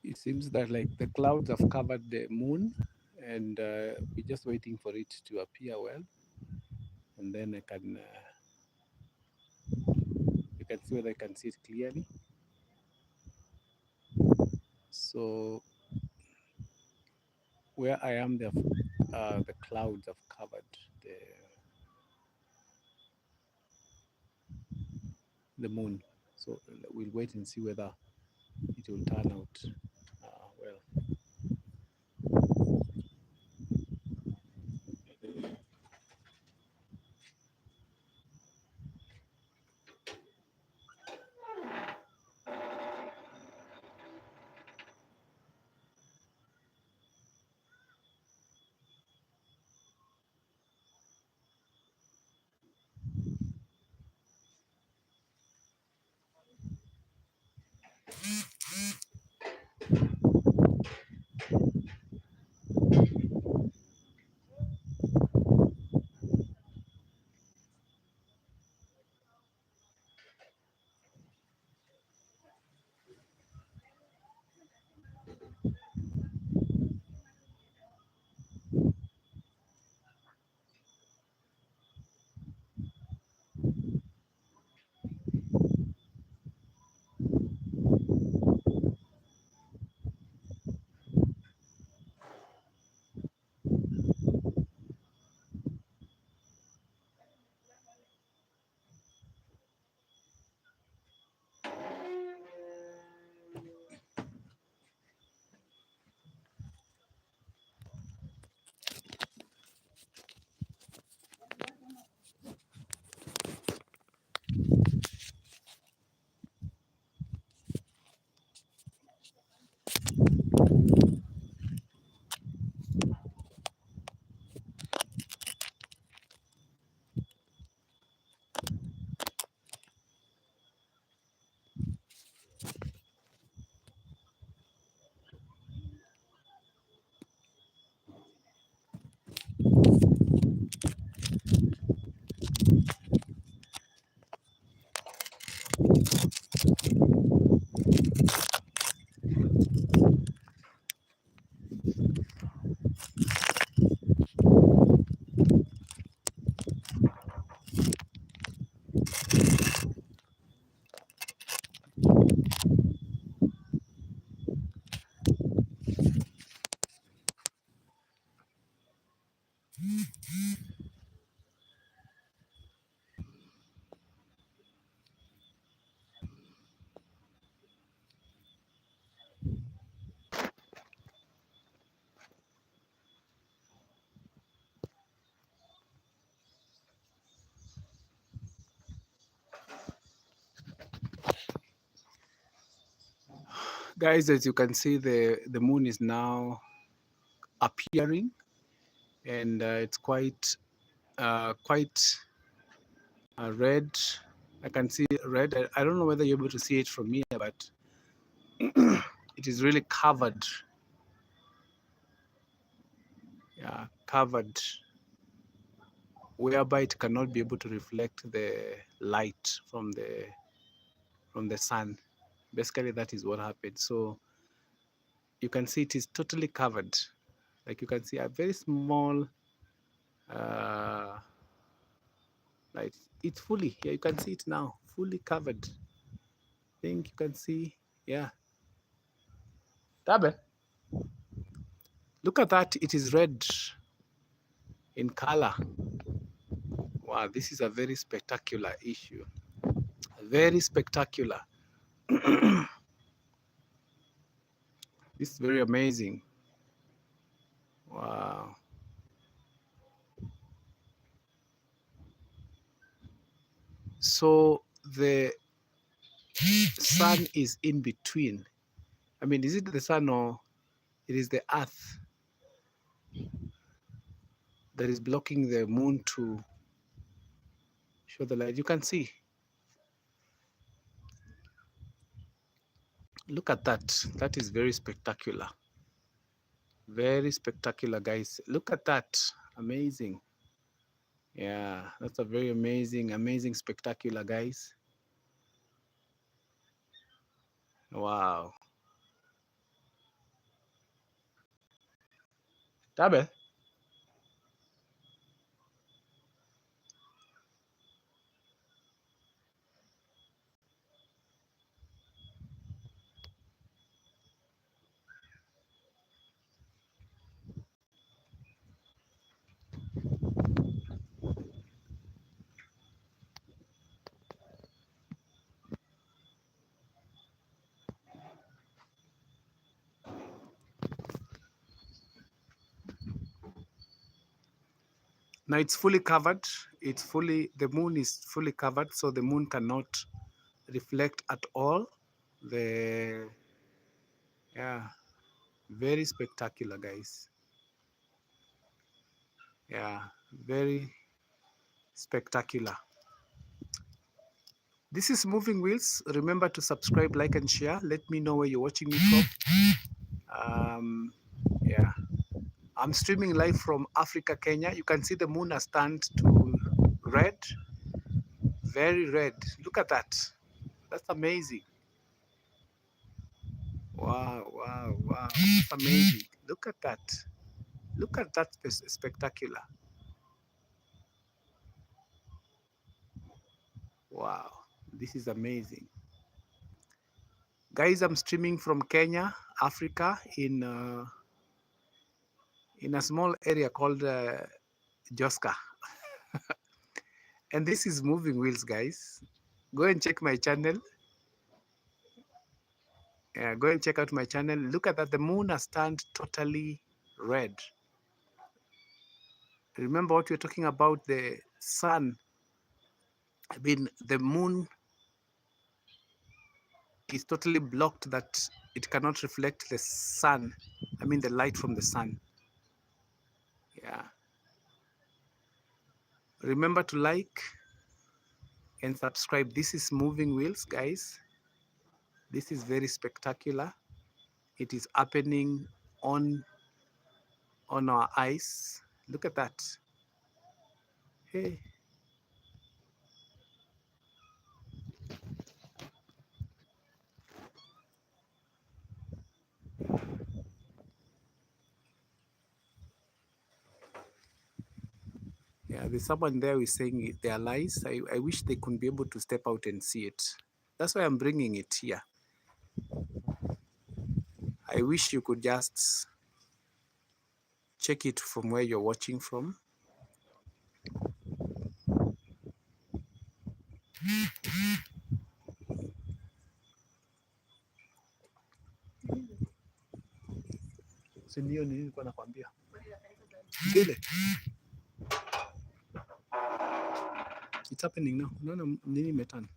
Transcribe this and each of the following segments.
It seems that like the clouds have covered the moon, and we're just waiting for it to appear well, and then you can see whether I can see it clearly. So where I am, the clouds have covered the moon. So we'll wait and see whether it will turn out well. Guys, as you can see, the moon is now appearing, and it's quite red. I can see red. I don't know whether you're able to see it from here, but it is really covered. Yeah, covered, whereby it cannot be able to reflect the light from the sun. Basically, that is what happened. So you can see it is totally covered. Like you can see a very small uh, light. It's fully, yeah, you can see it now, fully covered. I think you can see, yeah. Tabe, look at that, it is red in color. Wow, this is a very spectacular issue. Very spectacular. This is very amazing. Wow. So the sun is in between. I mean, is it the sun or it is the earth that is blocking the moon to show the light? You can see. Look at that. That is very spectacular. Very spectacular, guys. Look at that. Amazing. Yeah, that's a very amazing, spectacular, guys. Wow. Tabe. Now it's fully covered. The moon is fully covered, so the moon cannot reflect at all. Yeah, very spectacular, guys. Yeah, very spectacular. This is Moving Wheels. Remember to subscribe, like, and share. Let me know where you're watching me from. Yeah, I'm streaming live from Africa, Kenya. You can see the moon has turned to red, very red. Look at that. That's amazing. Wow, wow, wow. That's amazing. Look at that. Look at that spectacular. Wow, this is amazing. Guys, I'm streaming from Kenya, Africa, in a small area called Joska. And this is Moving Wheels, guys. Go and check my channel. Go and check out my channel. Look at that. The moon has turned totally red. Remember what we're talking about, the sun. I mean, the moon is totally blocked, that it cannot reflect the sun. I mean, the light from the sun. Yeah. Remember to like and subscribe. This is Moving Wheels, guys. This is very spectacular. It is happening on our eyes. Look at that. Hey. Yeah, there's someone there who is saying they are lies. I wish they could be able to step out and see it. That's why I'm bringing it here. I wish you could just check it from where you're watching from. Si ndio nilikuwa nakwambia. Zile. It's happening now. Unaona nini imetana?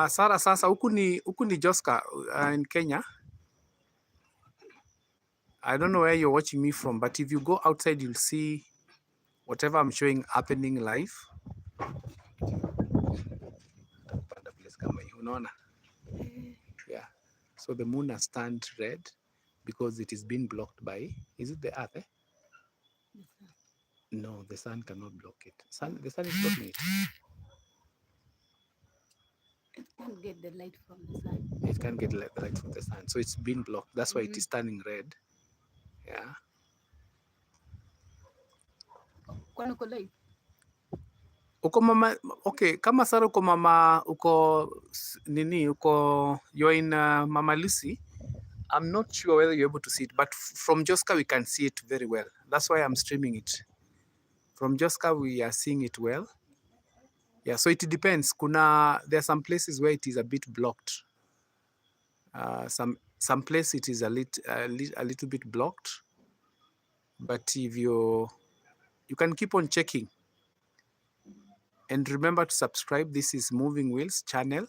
Sara, sasa huku ni Joska in Kenya. I don't know where you're watching me from, but if you go outside, you'll see whatever I'm showing happening live. Yeah. So the moon has turned red because it is being blocked by, is it the earth? Eh? No, the sun cannot block it. The sun is blocking it. It can't get the light from the sun. It can't get the light from the sun. So it's been blocked. That's why it is turning red. Yeah. Kwani uko live? Uko mama, okay, kama Sara uko mama, uko nini, uko, you're in Mama Lucy. I'm not sure whether you're able to see it, but from Joska we can see it very well. That's why I'm streaming it. From Joska we are seeing it well. Yeah, so it depends. There are some places where it is a bit blocked. Some place it is a little bit blocked. But if you can keep on checking. And remember to subscribe. This is Moving Wheels channel.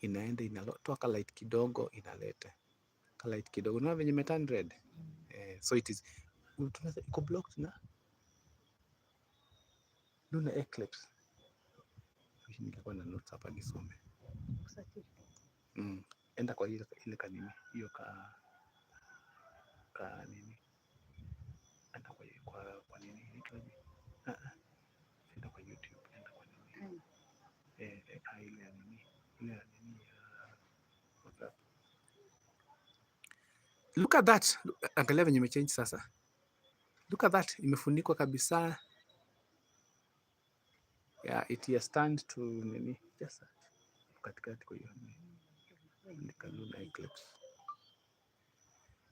Inaenda inatoa ka light kidogo inaleta. Ka light kidogo. Unaona venye metan red. So it is iko blocked na Lunar Eclipse. Nilikuwa na notes hapa nisome. Enda kwa ile kanini hiyo ka nini. Enda kwa nini inaitwaje? Enda kwa YouTube, enda kwa nini. Ile nini WhatsApp. Look at that. Angalia venye imechange sasa. Look at that. Imefunikwa kabisa. Yeah, it has turned to nini. Just katikati kwa hiyo Lunar Eclipse.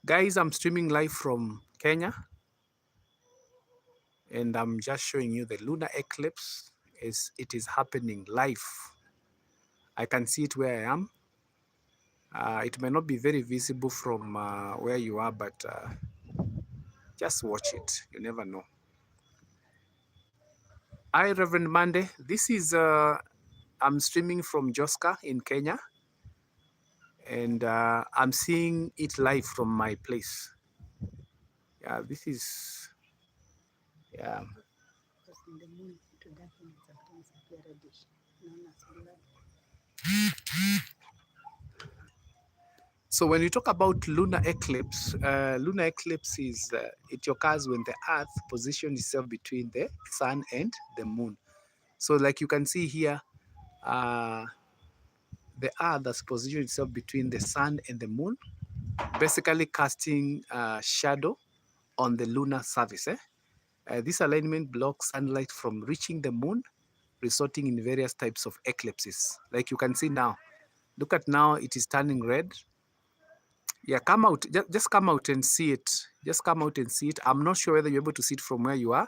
Guys, I'm streaming live from Kenya. And I'm just showing you the lunar eclipse. It is happening live. I can see it where I am. It may not be very visible from where you are, but just watch it. You never know. Hi, Reverend Monday. This is, I'm streaming from Joska in Kenya. And I'm seeing it live from my place. Yeah, this is, yeah. Causing the moon to darken and sometimes appear reddish, known as blood. So when you talk about lunar eclipse is, it occurs when the Earth positions itself between the sun and the moon. So like you can see here, the Earth has positioned itself between the sun and the moon, basically casting a shadow on the lunar surface. This alignment blocks sunlight from reaching the moon, resulting in various types of eclipses. Like you can see now, look at now, it is turning red. Yeah, come out, just come out and see it. Just come out and see it. I'm not sure whether you're able to see it from where you are.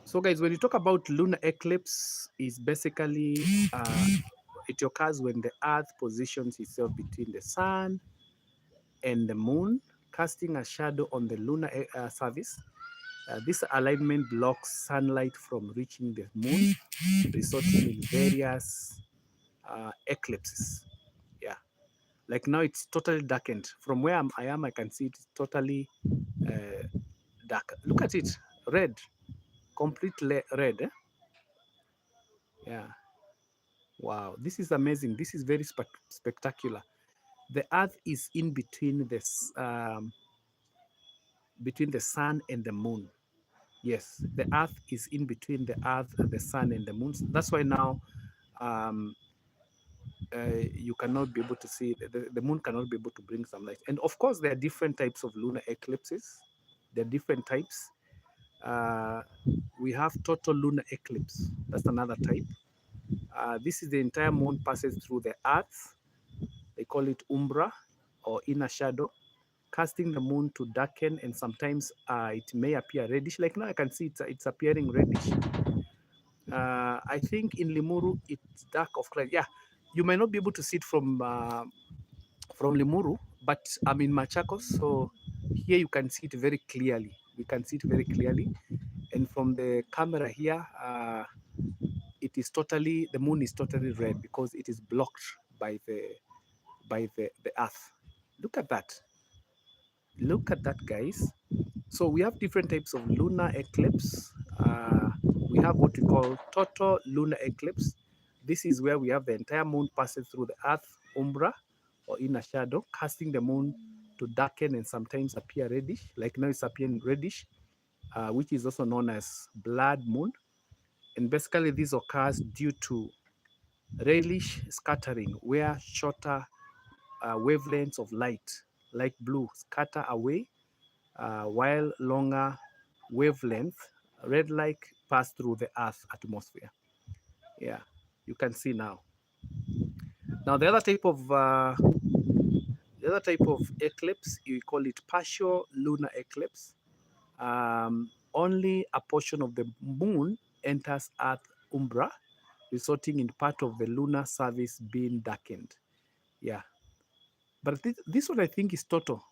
So guys, when you talk about lunar eclipse, is basically it occurs when the Earth positions itself between the sun and the moon, casting a shadow on the lunar surface. This alignment blocks sunlight from reaching the moon, resulting in various eclipses. Yeah, like now it's totally darkened. From where I am, I can see it's totally dark. Look at it, red, complete red. Eh? Yeah. Wow, this is amazing. This is very spectacular. The Earth is in between this, between the sun and the moon. Yes, the Earth is in between the Earth, the sun, and the moon. That's why now you cannot be able to see, the moon cannot be able to bring some light. And of course, there are different types of lunar eclipses. There are different types. We have total lunar eclipse. That's another type. This is the entire moon passes through the earth. They call it umbra or inner shadow, casting the moon to darken, and sometimes it may appear reddish. Like now I can see it's appearing reddish. I think in Limuru it's dark of color. Yeah, you might not be able to see it from Limuru, but I'm in Machakos, so here you can see it very clearly. We can see it very clearly, and from the camera here, it is totally, the moon is totally red because it is blocked by the earth. Look at that. Look at that, guys. So we have different types of lunar eclipse. We have what we call total lunar eclipse. This is where we have the entire moon passing through the earth, umbra, or inner shadow, casting the moon to darken and sometimes appear reddish. Like now it's appearing reddish, which is also known as blood moon. And basically this occurs due to reddish scattering, where shorter wavelengths of light, like blue, scatter away, while longer wavelength, red light, pass through the Earth atmosphere. Yeah, you can see now. Now the other type of eclipse, you call it partial lunar eclipse. Only a portion of the moon enters Earth umbra, resulting in part of the lunar surface being darkened. Yeah, but this one I think is total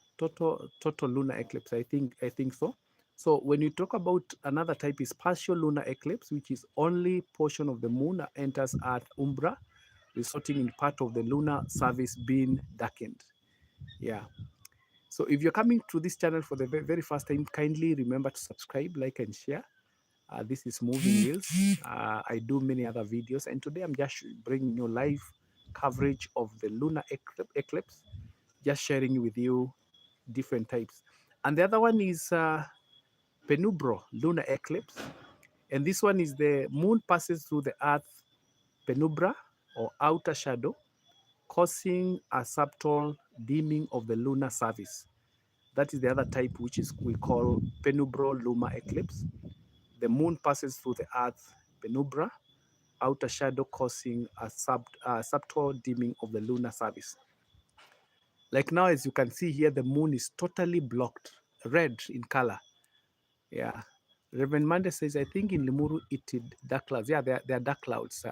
lunar eclipse. I think so. So when you talk about another type is partial lunar eclipse, which is only portion of the moon that enters Earth umbra, resulting in part of the lunar surface being darkened. Yeah. So if you're coming to this channel for the very first time, kindly remember to subscribe, like, and share. This is Moving Wheels. I do many other videos, and today I'm just bringing you live coverage of the lunar eclipse, just sharing with you different types. And the other one is Penumbral Lunar Eclipse. And this one is the moon passes through the Earth penumbra or outer shadow, causing a subtle dimming of the lunar surface. That is the other type, which is we call penumbral lunar eclipse. The moon passes through the Earth penumbra, outer shadow, causing a subtle dimming of the lunar surface. Like now, as you can see here, the moon is totally blocked, red in color. Yeah. Reverend Mande says, I think in Limuru it is dark clouds. Yeah, there are dark clouds,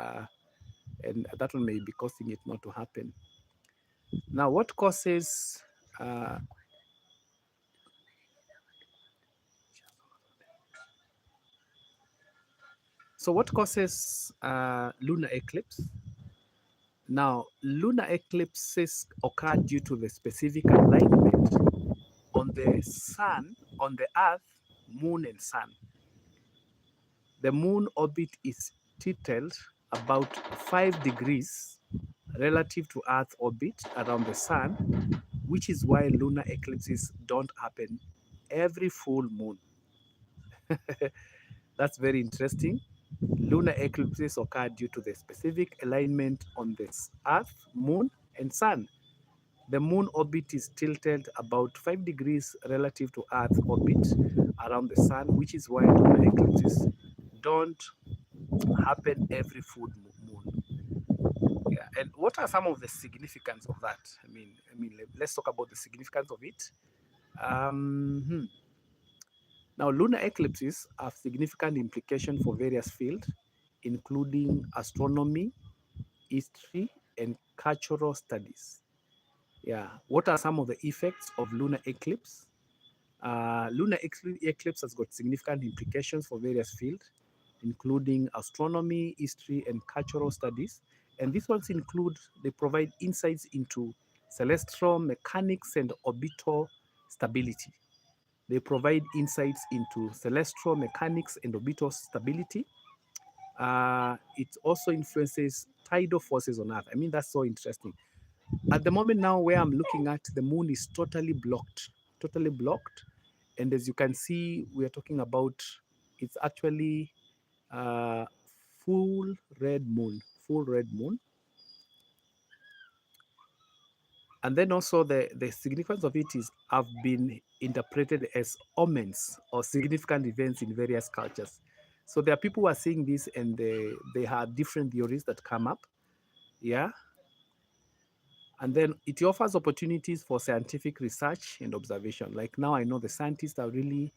and that one may be causing it not to happen. Now, what causes lunar eclipse? Now, lunar eclipses occur due to the specific alignment on the sun, on the earth, moon, and sun. The moon orbit is tilted about 5 degrees relative to Earth orbit around the sun, which is why lunar eclipses don't happen every full moon. That's very interesting. Lunar eclipses occur due to the specific alignment on the Earth, moon, and sun. The moon orbit is tilted about 5 degrees relative to Earth orbit around the sun, which is why lunar eclipses don't happen every full moon. Yeah, and what are some of the significance of that? Let's talk about the significance of it. Now, lunar eclipses have significant implications for various fields, including astronomy, history, and cultural studies. Yeah, what are some of the effects of lunar eclipse? Lunar eclipse has got significant implications for various fields, including astronomy, history, and cultural studies. And these ones include, they provide insights into celestial mechanics and orbital stability. They provide insights into celestial mechanics and orbital stability. It also influences tidal forces on Earth. That's so interesting. At the moment now where I'm looking at, the moon is totally blocked. And as you can see, we are talking about, it's actually uh, full red moon. And then also the significance of it is have been interpreted as omens or significant events in various cultures. So there are people who are seeing this and they have different theories that come up. Yeah. And then it offers opportunities for scientific research and observation. Like now, I know the scientists are really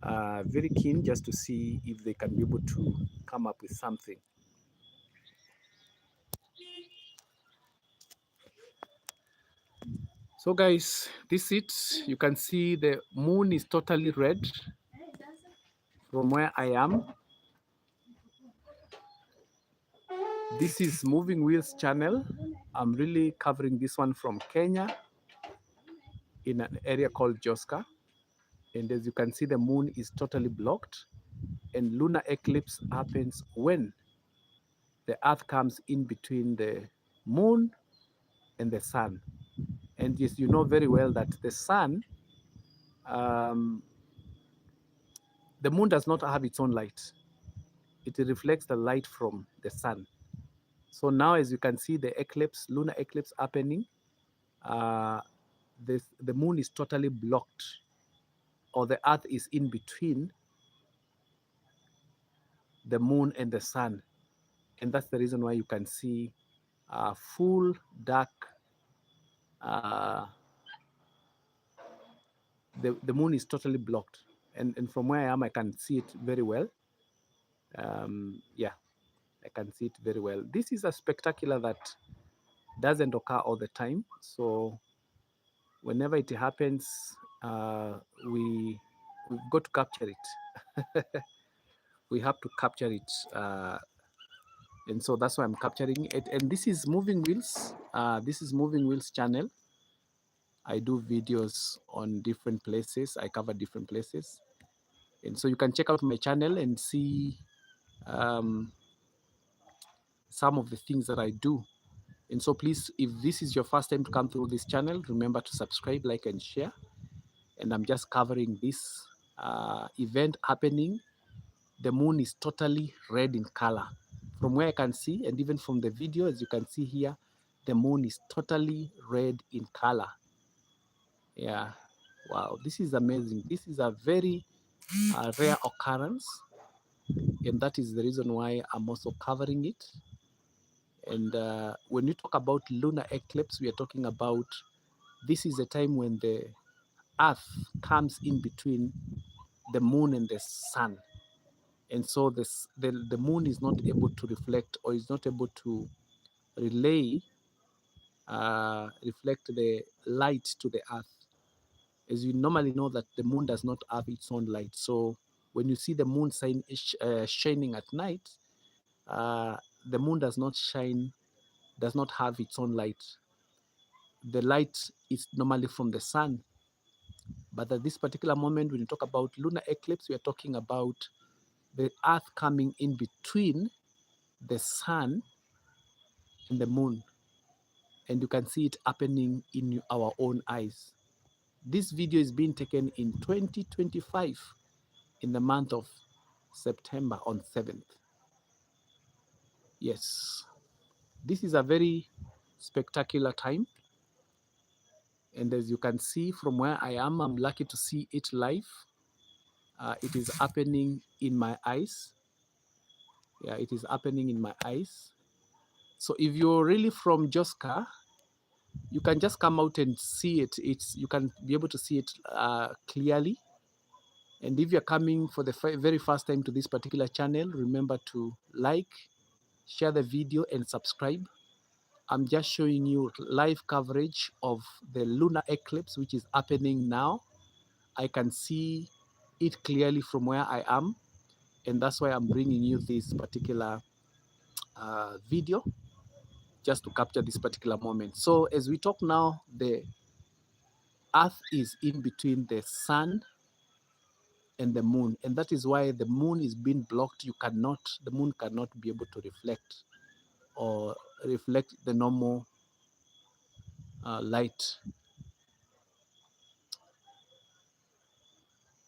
very keen just to see if they can be able to come up with something. So guys, this is it. You can see the moon is totally red from where I am. This is Moving Wheels channel. I'm really covering this one from Kenya in an area called Joska. And as you can see, the moon is totally blocked. And lunar eclipse happens when the earth comes in between the moon and the sun. And yes, you know very well that the sun, um, the moon does not have its own light. It reflects the light from the sun. So now, as you can see, the eclipse, lunar eclipse happening, uh, the moon is totally blocked, or the earth is in between the moon and the sun. And that's the reason why you can see full dark, uh, the moon is totally blocked. And from where I am, I can see it very well. Yeah, I can see it very well. This is a spectacular that doesn't occur all the time. So whenever it happens, we've got to capture it. We have to capture it. And so that's why I'm capturing it. And this is Moving Wheels. This is Moving Wheels channel. I do videos on different places. I cover different places. And so you can check out my channel and see um, some of the things that I do. And so please, if this is your first time to come through this channel, remember to subscribe, like, and share. And I'm just covering this event happening. The moon is totally red in color. From where I can see, and even from the video, as you can see here, the moon is totally red in color. Yeah, wow, this is amazing. This is a very rare occurrence, and that is the reason why I'm also covering it. And when you talk about lunar eclipse, we are talking about this is a time when the earth comes in between the moon and the sun. And so the moon is not able to reflect, or is not able to relay, reflect the light to the earth. As you normally know that the moon does not have its own light. So when you see the moon shining at night, the moon does not shine, does not have its own light. The light is normally from the sun. But at this particular moment, when you talk about lunar eclipse, we are talking about the earth coming in between the sun and the moon. And you can see it happening in our own eyes. This video is being taken in 2025 in the month of September on 7th. Yes, this is a very spectacular time. And as you can see from where I am, I'm lucky to see it live. It is happening in my eyes. Yeah, it is happening in my eyes. So if you're really from Joska, you can just come out and see it. You can be able to see it clearly. And if you're coming for the very first time to this particular channel, remember to like, share the video, and subscribe. I'm just showing you live coverage of the lunar eclipse, which is happening now. I can see it clearly from where I am, and that's why I'm bringing you this particular video, just to capture this particular moment. So as we talk now, the earth is in between the sun and the moon, and that is why the moon is being blocked. The moon cannot be able to reflect, or reflect the normal light.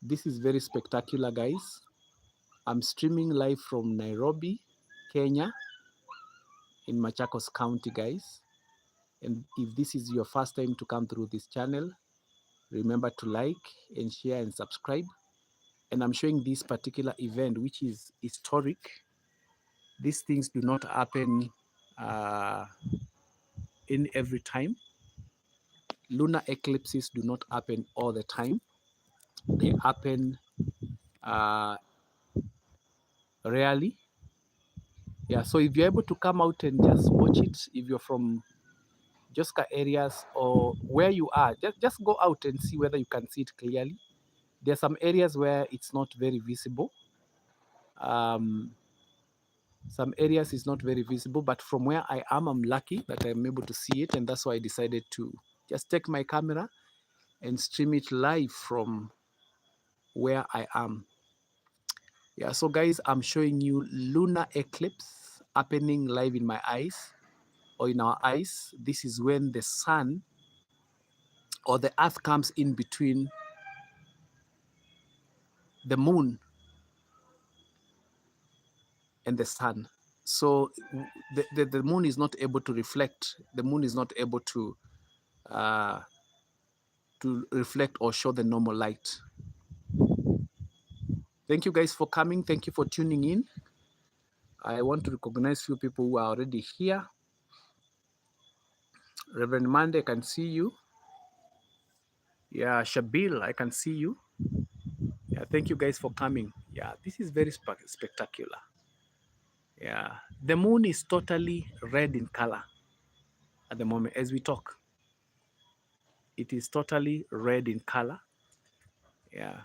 This is very spectacular, guys. I'm streaming live from Nairobi, Kenya, in Machakos County, guys. And if this is your first time to come through this channel, remember to like and share and subscribe. And I'm showing this particular event, which is historic. These things do not happen in every time. Lunar eclipses do not happen all the time. They happen rarely. Yeah, so if you're able to come out and just watch it, if you're from Joska areas or where you are, just go out and see whether you can see it clearly. There are some areas where it's not very visible. Some areas is not very visible, but from where I am, I'm lucky that I'm able to see it, and that's why I decided to just take my camera and stream it live from where I am. Yeah, so guys, I'm showing you lunar eclipse happening live in my eyes or in our eyes. This is when the sun or the earth comes in between the moon and the sun. So the moon is not able to reflect. The moon is not able to reflect or show the normal light. Thank you guys for coming. Thank you for tuning in. I want to recognize few people who are already here. Reverend Mande, I can see you. Yeah, Shabil, I can see you. Yeah, thank you guys for coming. Yeah, this is very spectacular. Yeah, the moon is totally red in color at the moment as we talk. It is totally red in color. Yeah,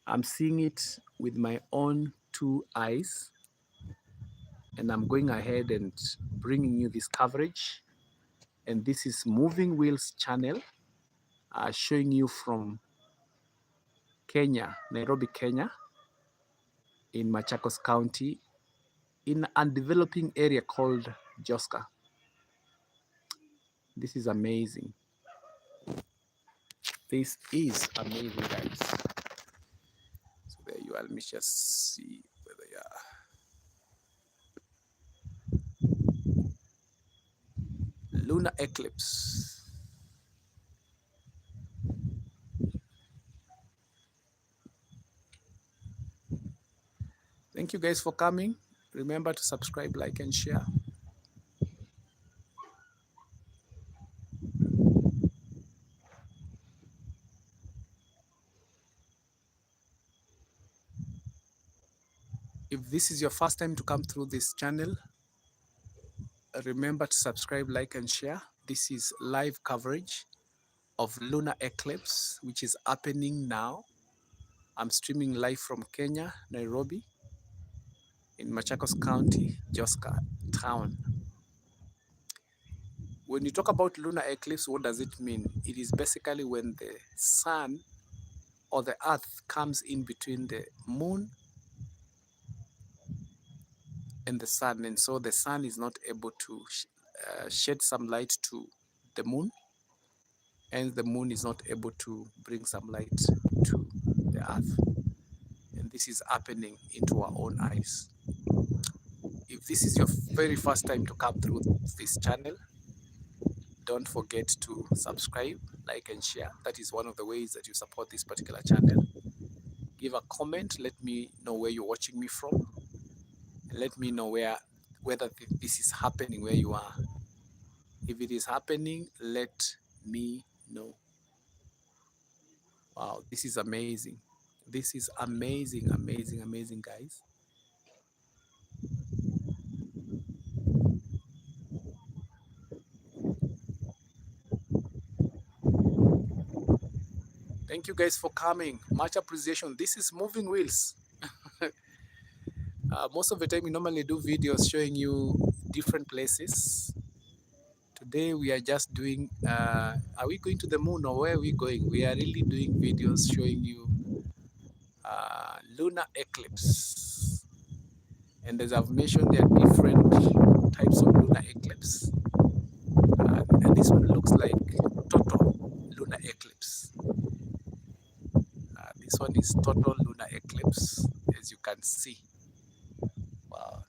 I'm seeing it with my own two eyes, and I'm going ahead and bringing you this coverage. And this is Moving Wheels channel, showing you from Kenya, Nairobi, Kenya, in Machakos County, in a developing area called Joska. This is amazing. This is amazing, guys. So there you are. Let me just see whether you are. Lunar eclipse. Thank you guys for coming. Remember to subscribe, like, and share. If this is your first time to come through this channel, remember to subscribe, like, and share. This is live coverage of lunar eclipse, which is happening now. I'm streaming live from Kenya, Nairobi, in Machakos County, Joska town. When you talk about lunar eclipse, what does it mean? It is basically when the sun or the earth comes in between the moon and the sun, and so the sun is not able to shed some light to the moon, and the moon is not able to bring some light to the earth. And this is happening into our own eyes. If this is your very first time to come through this channel, don't forget to subscribe, like, and share. That is one of the ways that you support this particular channel. Give a comment, let me know where you're watching me from, and let me know whether this is happening where you are. If it is happening, let me know. Wow, this is amazing. This is amazing, amazing, amazing, guys. Thank you guys for coming. Much appreciation. This is Moving Wheels. Most of the time we normally do videos showing you different places. Today we are just doing, are we going to the moon or where are we going? We are really doing videos showing you lunar eclipse. And as I've mentioned, there are different types of lunar eclipse. And this one looks like total lunar eclipse. This one is total lunar eclipse, as you can see. Wow.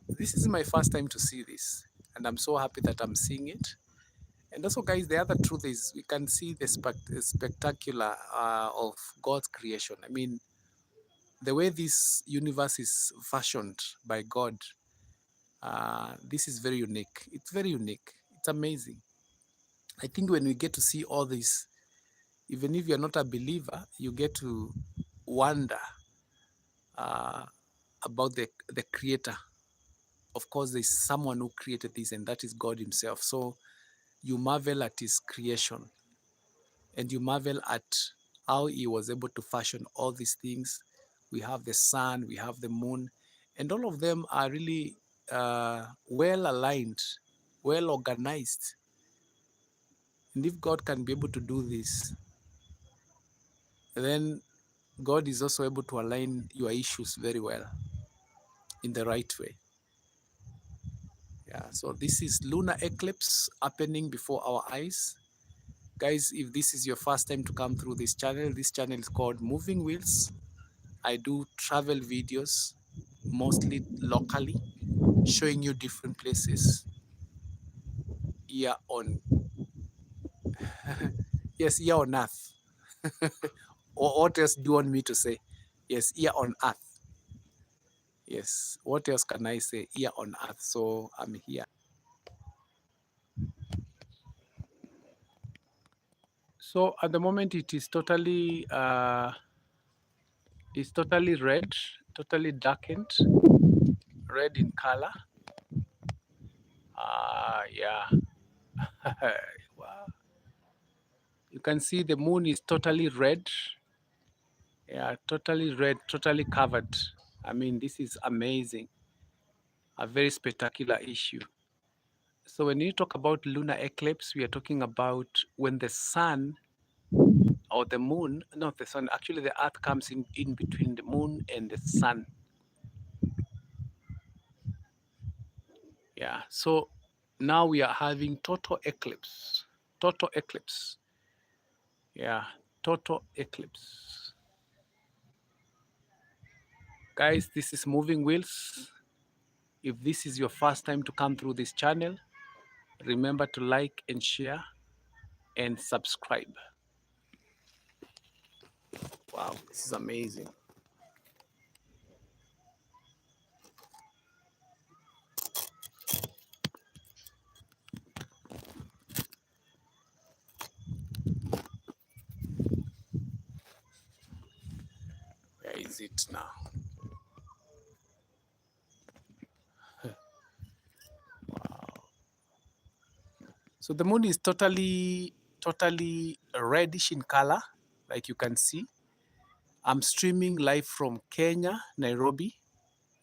This is my first time to see this, and I'm so happy that I'm seeing it. And also, guys, the other truth is we can see the spectacular of God's creation. I mean, the way this universe is fashioned by God, this is very unique. It's very unique. It's amazing. I think when we get to see all this, even if you're not a believer, you get to wonder about the creator. Of course, there's someone who created this, and that is God himself. So you marvel at his creation, and you marvel at how he was able to fashion all these things. We have the sun, we have the moon, and all of them are really well aligned, well organized. And if God can be able to do this, then God is also able to align your issues very well in the right way. Yeah, so this is lunar eclipse happening before our eyes. Guys, if this is your first time to come through this channel is called Moving Wheels. I do travel videos, mostly locally, showing you different places here on, yes, here on Earth. Or what else do you want me to say? Yes, here on Earth. Yes, what else can I say? Here on Earth. So I'm here. So at the moment it is totally red, totally darkened, red in color. Yeah. Wow. You can see the moon is totally red. Yeah, totally red, totally covered. I mean, this is amazing. A very spectacular issue. So when you talk about lunar eclipse, we are talking about when the sun or the moon, not the sun, actually the earth comes in between the moon and the sun. Yeah, so now we are having total eclipse. Total eclipse. Yeah, total eclipse. Guys, this is Moving Wheels. If this is your first time to come through this channel, remember to like and share and subscribe. Wow, this is amazing. Where is it now? So the moon is totally reddish in color, like you can see. I'm streaming live from Kenya, Nairobi,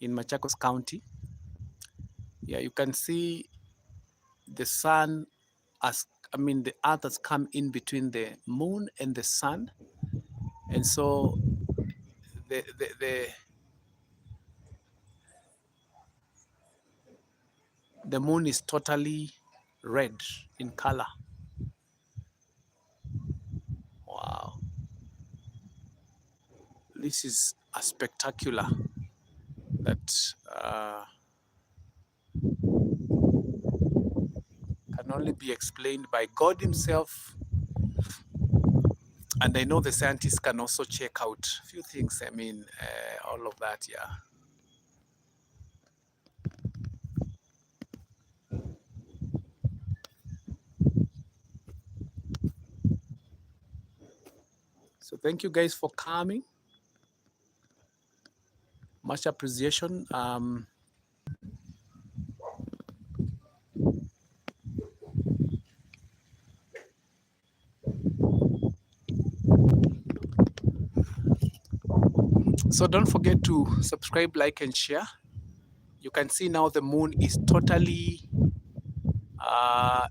in Machakos County. Yeah, you can see the sun the earth has come in between the moon and the sun. And so the moon is totally red in color. Wow. This is a spectacular that can only be explained by God himself. And I know the scientists can also check out a few things. I mean, all of that, yeah. So thank you guys for coming. Much appreciation. So don't forget to subscribe, like, and share. You can see now the moon is totally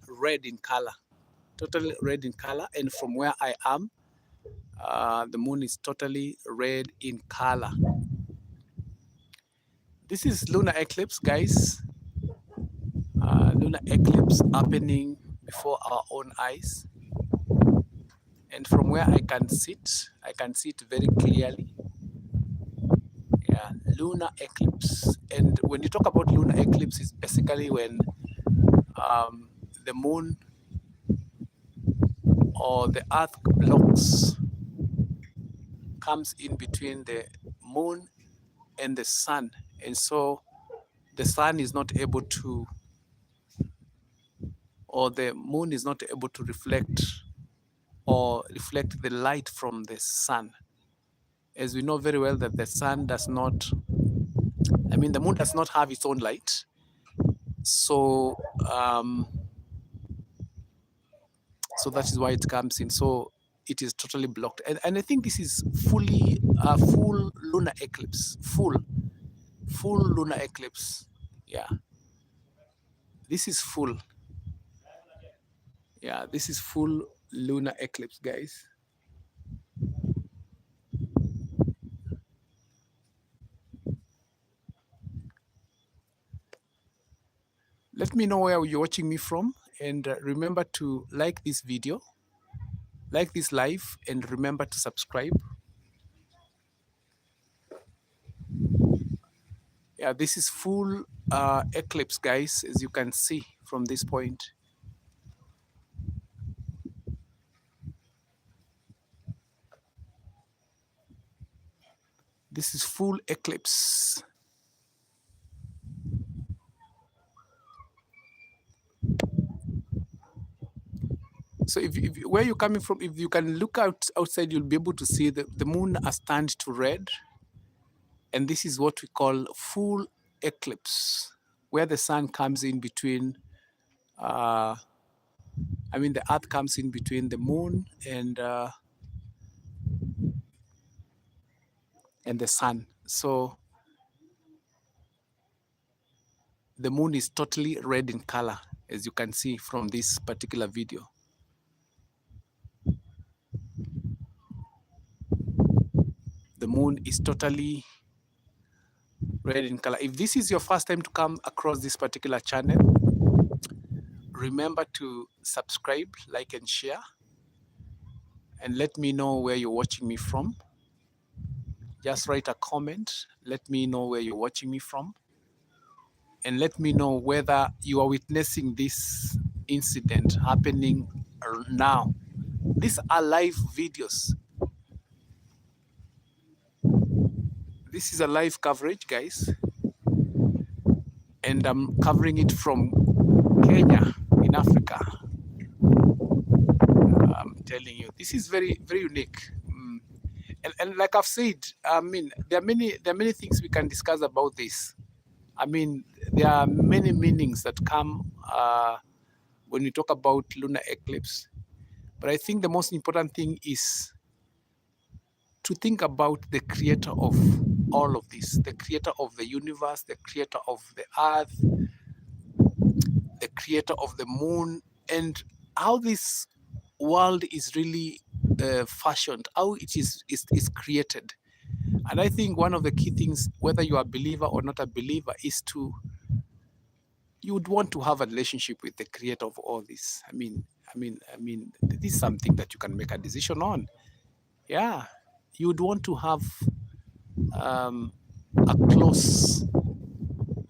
red in color. Totally red in color. And from where I am, the moon is totally red in color. This is lunar eclipse, guys. Lunar eclipse happening before our own eyes. And from where I can see it very clearly. Yeah, lunar eclipse. And when you talk about lunar eclipse, it's basically when the moon or the earth blocks, comes in between the moon and the sun. And so the sun is not able to, or the moon is not able to reflect the light from the sun. As we know very well that the sun does not, the moon does not have its own light. So, so that is why it comes in. So it is totally blocked. And I think this is fully, full lunar eclipse, full lunar eclipse. Yeah, this is full. Yeah, this is full lunar eclipse, guys. Let me know where you're watching me from, and remember to like this video, like this live, and remember to subscribe. Yeah, this is full eclipse, guys, as you can see from this point. This is full eclipse. So if where you're coming from, if you can look outside, you'll be able to see the moon has turned to red. And this is what we call full eclipse, where the sun comes in between, the earth comes in between the moon and the sun. So the moon is totally red in color, as you can see from this particular video. The moon is totally red in color. If this is your first time to come across this particular channel, remember to subscribe, like, and share. And let me know where you're watching me from. Just write a comment. Let me know where you're watching me from. And let me know whether you are witnessing this incident happening now. These are live videos. This is a live coverage, guys. And I'm covering it from Kenya in Africa. I'm telling you, this is very, very unique. And like I've said, there are many things we can discuss about this. There are many meanings that come when we talk about lunar eclipse. But I think the most important thing is to think about the creator of all of this, the creator of the universe, the creator of the earth, the creator of the moon, and how this world is really fashioned, how it is created. And I think one of the key things, whether you are a believer or not a believer, is you would want to have a relationship with the creator of all this. This is something that you can make a decision on. Yeah, you would want to have a close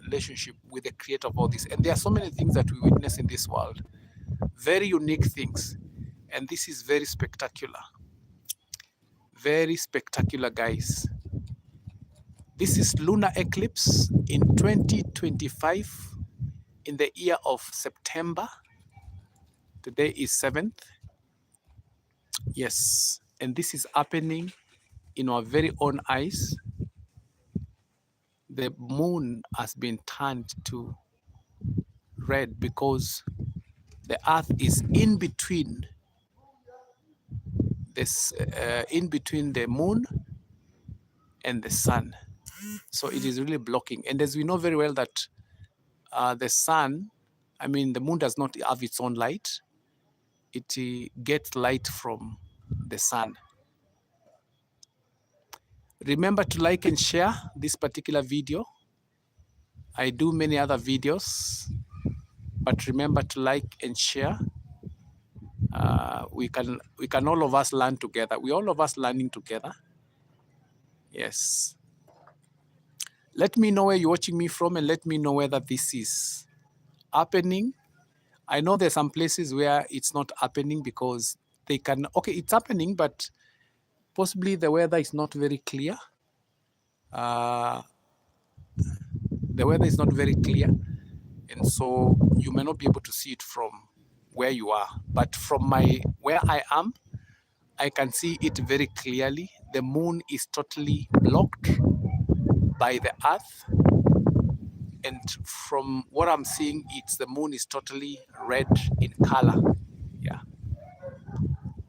relationship with the creator of all this. And there are so many things that we witness in this world, very unique things. And this is very spectacular. Very spectacular, guys. This is lunar eclipse in 2025 in the year of September. Today is 7th. Yes. And this is happening in our very own eyes. The moon has been turned to red because the earth is in between the moon and the sun. So it is really blocking. And as we know very well that the sun, the moon does not have its own light. It gets light from the sun. Remember to like and share this particular video. I do many other videos, but remember to like and share. We can all of us learn together. We all of us learning together. Yes. Let me know where you're watching me from, and let me know whether this is happening. I know there's some places where it's not happening because they can, okay, it's happening, but possibly the weather is not very clear. The weather is not very clear, and so you may not be able to see it from where you are. But from where I am, I can see it very clearly. The moon is totally blocked by the earth, and from what I'm seeing, the moon is totally red in color. Yeah,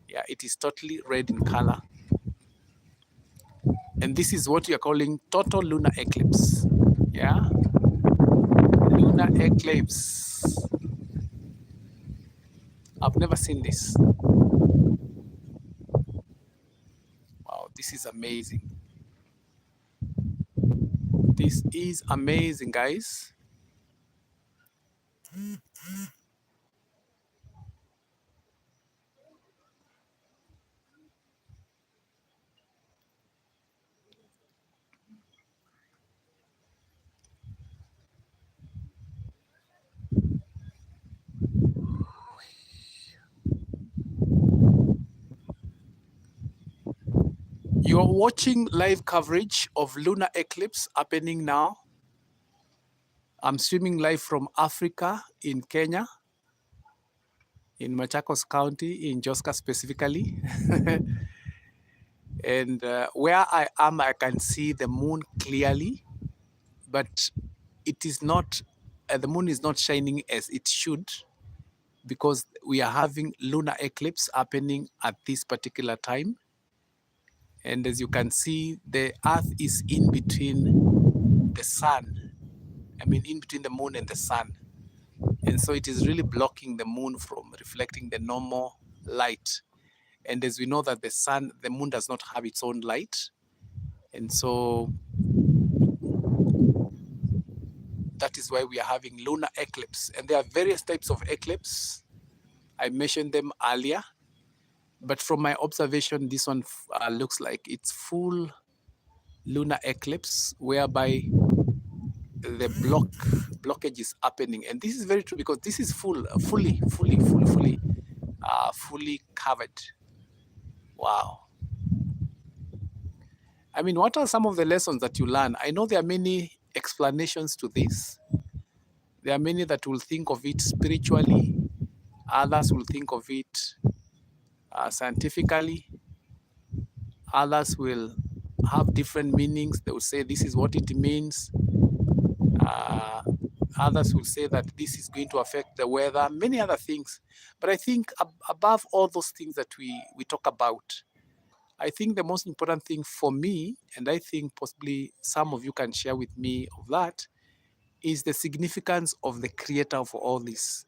yeah, it is totally red in color, and this is what we are calling total lunar eclipse. Yeah, lunar eclipse. I've never seen this. Wow, this is amazing. This is amazing, guys. You're watching live coverage of lunar eclipse happening now. I'm streaming live from Africa in Kenya, in Machakos County, in Joska specifically. And where I am, I can see the moon clearly, but it is not, the moon is not shining as it should, because we are having lunar eclipse happening at this particular time. And as you can see, the earth is in between the sun. I mean, in between the moon and the sun. And so it is really blocking the moon from reflecting the normal light. And as we know that the moon does not have its own light. And so that is why we are having lunar eclipse. And there are various types of eclipse. I mentioned them earlier. But from my observation, this one looks like it's full lunar eclipse, whereby the blockage is happening. And this is very true, because this is fully covered. Wow. I mean, what are some of the lessons that you learn? I know there are many explanations to this. There are many that will think of it spiritually. Others will think of it scientifically. Others will have different meanings. They will say this is what it means. Others will say that this is going to affect the weather, many other things. But I think above all those things that we talk about, I think the most important thing for me, and I think possibly some of you can share with me of that, is the significance of the creator of all this.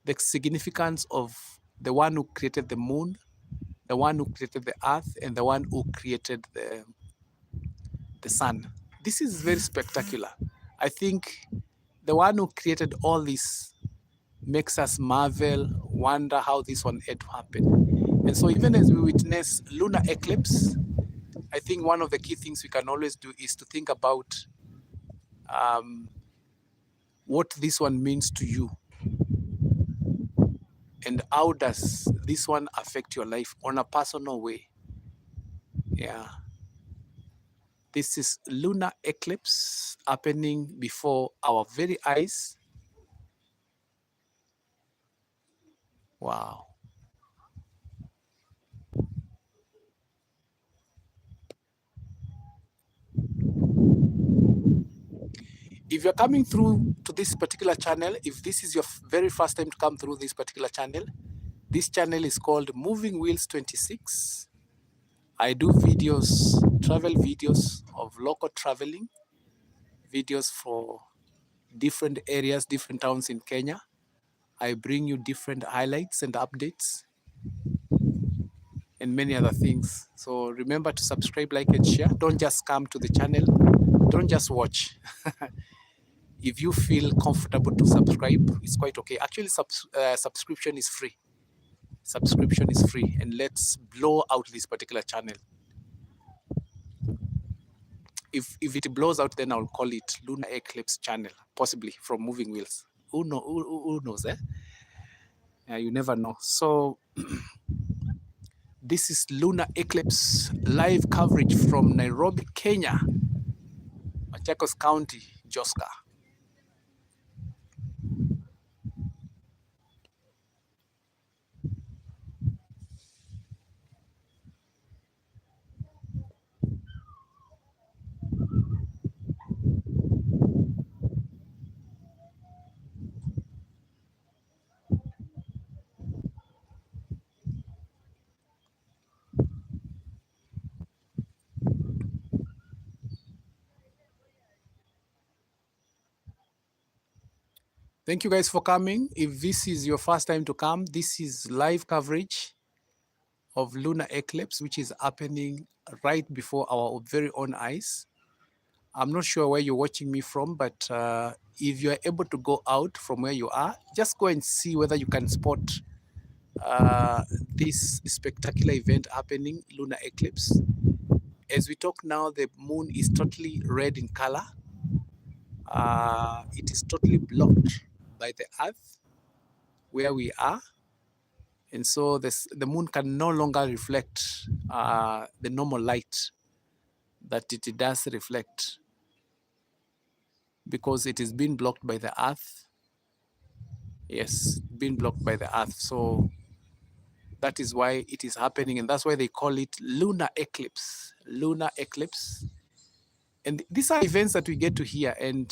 The significance of the one who created the moon, the one who created the earth, and the one who created the sun. This is very spectacular. I think the one who created all this makes us marvel, wonder how this one had to happen. And so even as we witness lunar eclipse, I think one of the key things we can always do is to think about what this one means to you. And how does this one affect your life on a personal way? Yeah. This is lunar eclipse happening before our very eyes. Wow. If you're coming through to this particular channel, if this is your very first time to come through this particular channel, this channel is called Moving Wheels 26. I do videos, travel videos of local traveling, videos for different areas, different towns in Kenya. I bring you different highlights and updates and many other things. So remember to subscribe, like, and share. Don't just come to the channel. Don't just watch. If you feel comfortable to subscribe, it's quite okay. Actually, subscription is free. Subscription is free. And let's blow out this particular channel. If it blows out, then I'll call it Lunar Eclipse channel, possibly from Moving Wheels. Who knows, eh? Yeah, you never know. So This is Lunar Eclipse live coverage from Nairobi, Kenya, Machakos County, Joska. Thank you guys for coming. If this is your first time to come, this is live coverage of Lunar Eclipse, which is happening right before our very own eyes. I'm not sure where you're watching me from, but if you are able to go out from where you are, just go and see whether you can spot this spectacular event happening, Lunar Eclipse. As we talk now, the moon is totally red in color. It is totally blocked by the earth where we are. And so the moon can no longer reflect the normal light that it does reflect, because it is being blocked by the earth. Yes, being blocked by the earth. So that is why it is happening. And that's why they call it lunar eclipse. Lunar eclipse. And these are events that we get to hear and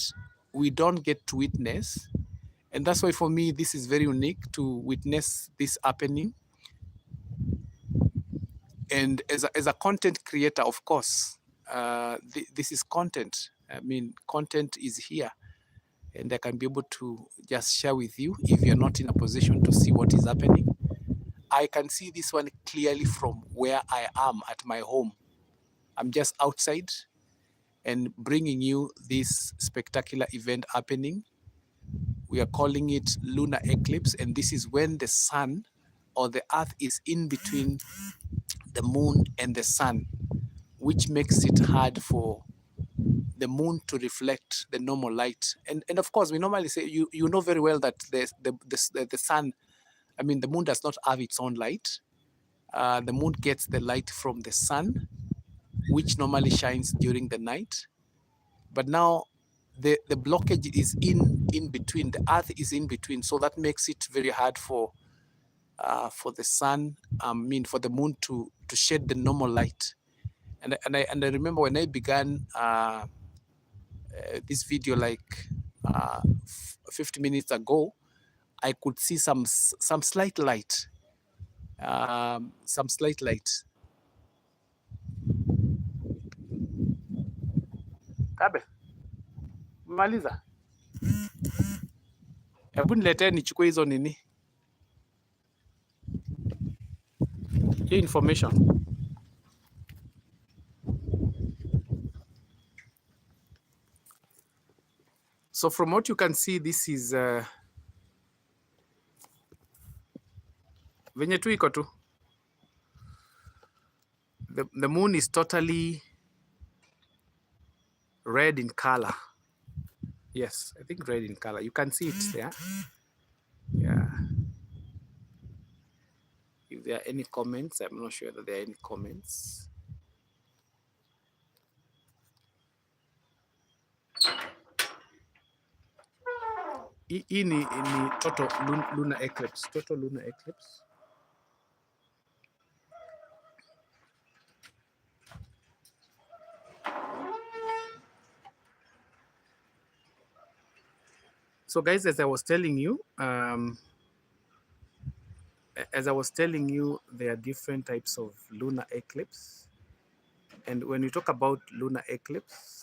we don't get to witness. And that's why for me, this is very unique to witness this happening. And as a content creator, of course, this is content. I mean, content is here. And I can be able to just share with you if you're not in a position to see what is happening. I can see this one clearly from where I am at my home. I'm just outside and bringing you this spectacular event happening. We are calling it lunar eclipse, and this is when the sun or the earth is in between the moon and the sun, which makes it hard for the moon to reflect the normal light. And of course, we normally say, you know very well that the sun, I mean, the moon does not have its own light. The moon gets the light from the sun, which normally shines during the night. But now the blockage is in between. The earth is in between, so that makes it very hard for the sun, I mean, for the moon to shed the normal light. And I remember when I began this video like 50 minutes ago, I could see some slight light, some slight light. Kabe, maliza. Hebu niletee nichukue hizo nini, hii information. So from what you can see, this is venye tu iko tu. The moon is totally red in color. Yes, I think red in color. You can see it there. Yeah. If there are any comments, I'm not sure that there are any comments. Hii ni total lunar eclipse. Total lunar eclipse. So guys, as I was telling you, there are different types of lunar eclipse. And when we talk about lunar eclipse,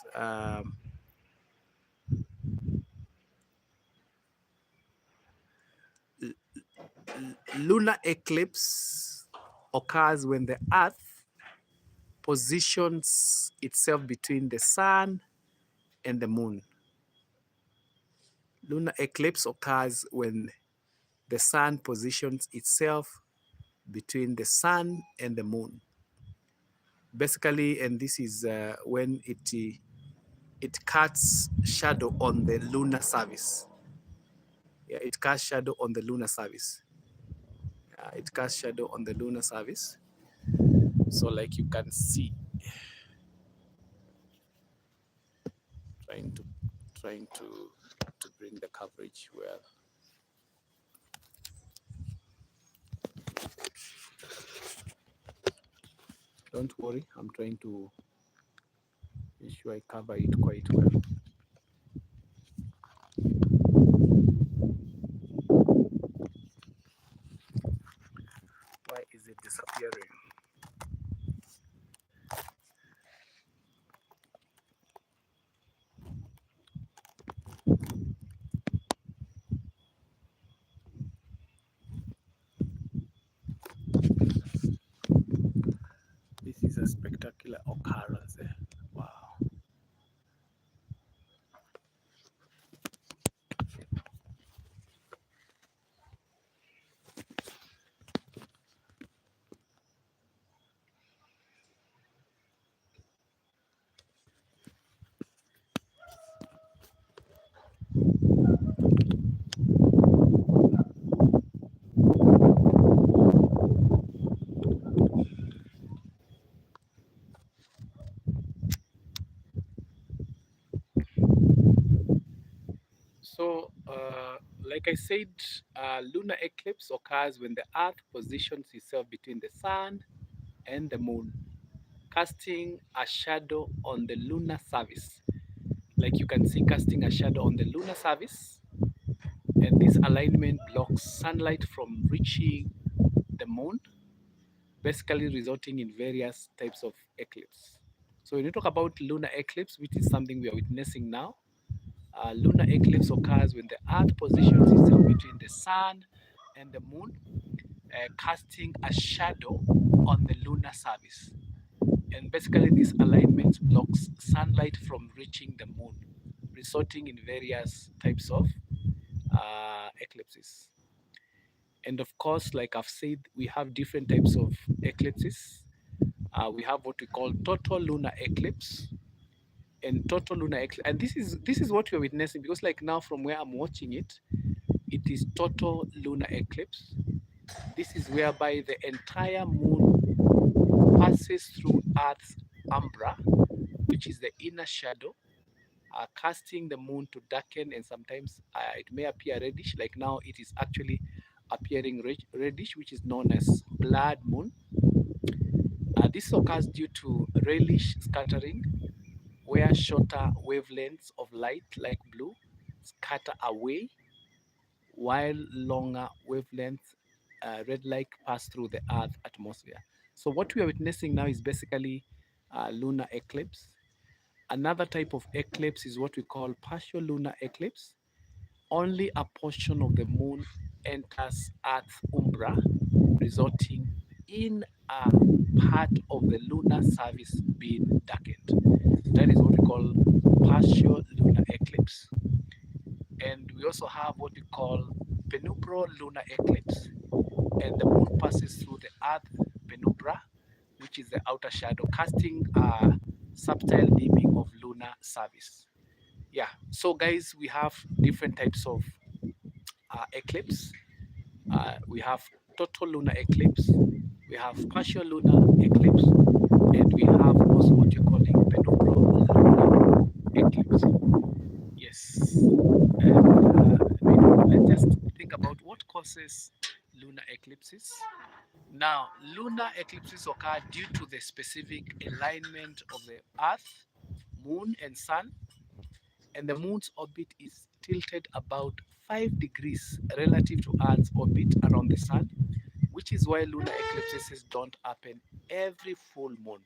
lunar eclipse occurs when the Earth positions itself between the sun and the moon. Lunar eclipse occurs when the sun positions itself between the sun and the moon. Basically, and this is when it casts shadow on the lunar surface. Yeah, it casts shadow on the lunar surface. It casts shadow on the lunar surface. So like you can see, trying to trying to bring the coverage well. Don't worry, I'm trying to ensure I cover it quite well. Why is it disappearing? This is a spectacular occurrence. Wow. So, like I said, lunar eclipse occurs when the Earth positions itself between the Sun and the Moon, casting a shadow on the lunar surface. Like you can see, casting a shadow on the lunar surface, and this alignment blocks sunlight from reaching the Moon, basically resulting in various types of eclipse. So, when you talk about lunar eclipse, which is something we are witnessing now, lunar eclipse occurs when the Earth positions itself between the Sun and the Moon, casting a shadow on the lunar surface. And basically, this alignment blocks sunlight from reaching the Moon, resulting in various types of eclipses. And of course, like I've said, we have different types of eclipses. We have what we call total lunar eclipse, and total lunar eclipse. And this is what we're witnessing, because like now from where I'm watching it, it is total lunar eclipse. This is whereby the entire moon passes through Earth's umbra, which is the inner shadow, casting the moon to darken, and sometimes it may appear reddish. Like now, it is actually appearing reddish, which is known as blood moon. This occurs due to reddish scattering, where shorter wavelengths of light, like blue, scatter away, while longer wavelengths, red light, pass through the Earth atmosphere. So what we are witnessing now is basically lunar eclipse. Another type of eclipse is what we call partial lunar eclipse. Only a portion of the moon enters Earth's umbra, resulting in a part of the lunar surface being darkened. That is what we call partial lunar eclipse. And we also have what we call penumbral lunar eclipse, and the moon passes through the Earth penumbra, which is the outer shadow, casting a subtle dimming of lunar surface. Yeah, so guys, we have different types of eclipse. We have total lunar eclipse, we have partial lunar eclipse, and we have also what you're calling penumbral lunar eclipse. Yes, and let's just think about what causes lunar eclipses. Now, lunar eclipses occur due to the specific alignment of the Earth, Moon, and Sun, and the Moon's orbit is tilted about 5 degrees relative to Earth's orbit around the Sun, which is why lunar eclipses don't happen every full moon.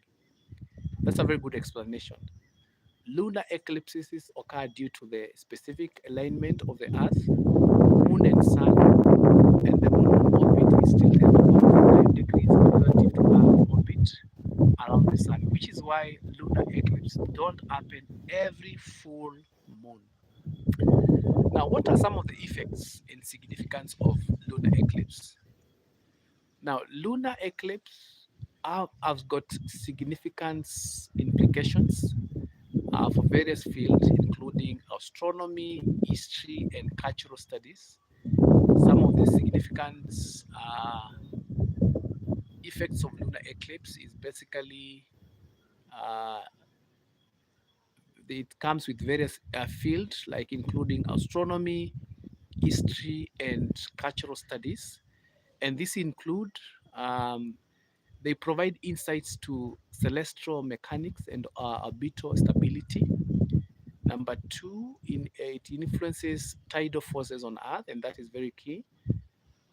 That's a very good explanation. Lunar eclipses occur due to the specific alignment of the Earth, Moon, and Sun, and the Moon orbit is tilted about 5 degrees relative to Earth orbit around the Sun, which is why lunar eclipses don't happen every full moon. Now, what are some of the effects and significance of lunar eclipse? Now, lunar eclipse have got significance implications for various fields, including astronomy, history, and cultural studies. Some of the significance effects of lunar eclipse is basically uh, it comes with various fields, like including astronomy, history, and cultural studies. And this include um, they provide insights to celestial mechanics and orbital stability. Number two, it influences tidal forces on Earth, and that is very key.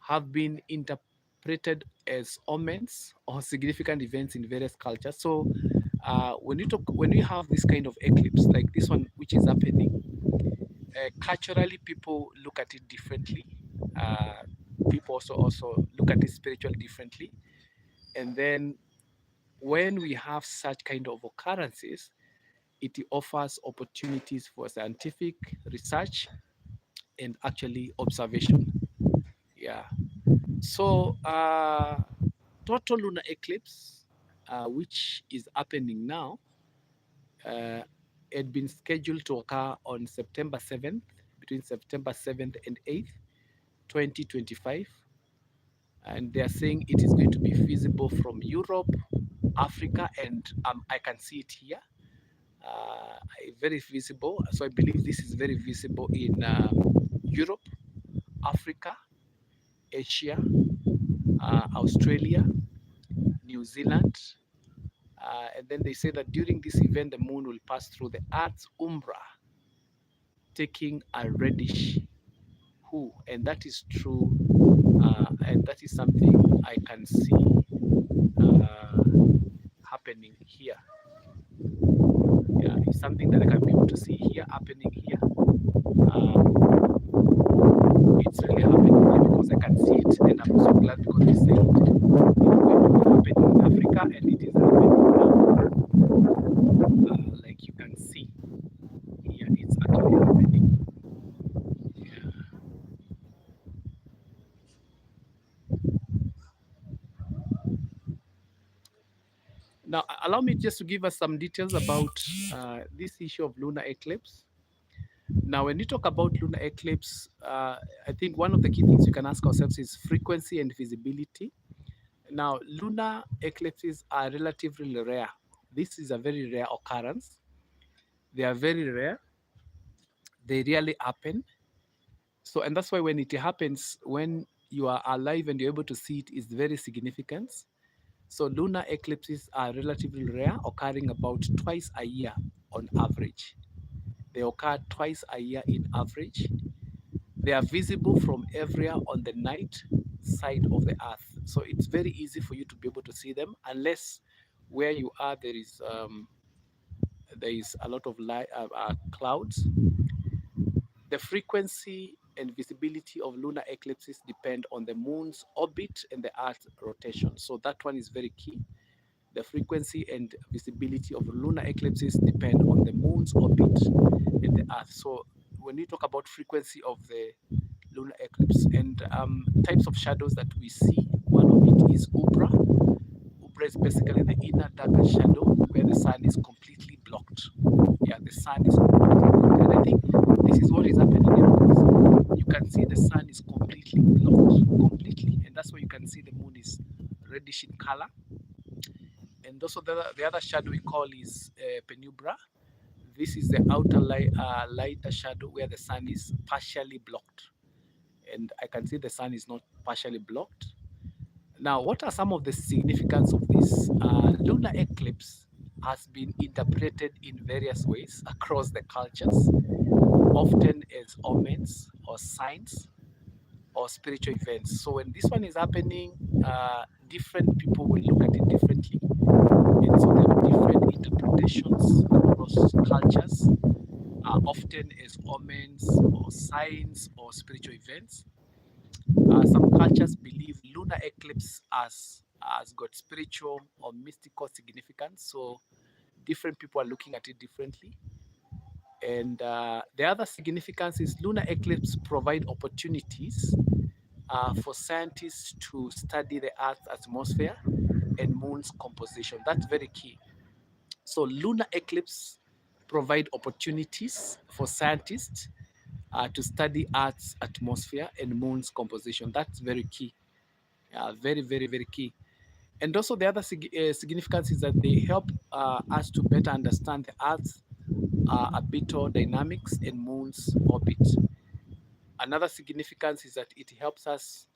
Have been interpreted as omens or significant events in various cultures. So when you have this kind of eclipse like this one, which is happening, culturally people look at it differently. Uh, People also look at it spiritually differently. And then when we have such kind of occurrences, it offers opportunities for scientific research and actually observation. Yeah. So total lunar eclipse, which is happening now, uh, had been scheduled to occur on September 7th, between September 7th and 8th, 2025. And they are saying it is going to be visible from Europe, Africa, and I can see it here. Very visible. So I believe this is very visible in Europe, Africa, Asia, Australia, New Zealand. And then they say that during this event, the moon will pass through the Earth's umbra, taking a reddish hue. And that is true. And that is something I can see uh, happening here. Yeah, it's something that I can be able to see here, happening here. It's really happening here because I can see it, and I'm so glad because they said it's going to happen in Africa, and it is happening now. Like you can see here, it's actually happening. Yeah. Now, allow me just to give us some details about this issue of lunar eclipse. Now, when you talk about lunar eclipse, I think one of the key things we can ask ourselves is frequency and visibility. Now, lunar eclipses are relatively rare. This is a very rare occurrence. They are very rare. They rarely happen. So, and that's why when it happens, when you are alive and you're able to see it, is very significant. So, lunar eclipses are relatively rare, occurring about twice a year on average. They occur twice a year in average. They are visible from everywhere on the night side of the earth. So it's very easy for you to be able to see them, unless where you are there is a lot of clouds. The frequency and visibility of lunar eclipses depend on the moon's orbit and the earth's rotation. So that one is very key. The frequency and visibility of lunar eclipses depend on the moon's orbit and the earth. So when we talk about frequency of the lunar eclipse and types of shadows that we see, one of it is umbra. Umbra is basically the inner darker shadow where the sun is completely blocked. Yeah, the sun is completely blocked. And I think this is what is happening here because you can see the sun is completely blocked, completely. And that's why you can see the moon is reddish in color. And also the other shadow we call is penumbra. This is the outer lighter shadow where the sun is partially blocked. And I can see the sun is not partially blocked. Now, what are some of the significance of this? Lunar eclipse has been interpreted in various ways across the cultures, often as omens or signs or spiritual events. So when this one is happening, different people will look at it differently. And so there are different interpretations across cultures, often as omens or signs or spiritual events. Some cultures believe lunar eclipse has got spiritual or mystical significance. So different people are looking at it differently. And the other significance is lunar eclipse provide opportunities for scientists to study the Earth's atmosphere and moon's composition. That's very key. So lunar eclipse provide opportunities for scientists to study Earth's atmosphere and moon's composition. That's very key. Very, very, very key. And also the other significance is that they help us to better understand the Earth's orbital dynamics and Moon's orbit. Another significance is that it helps us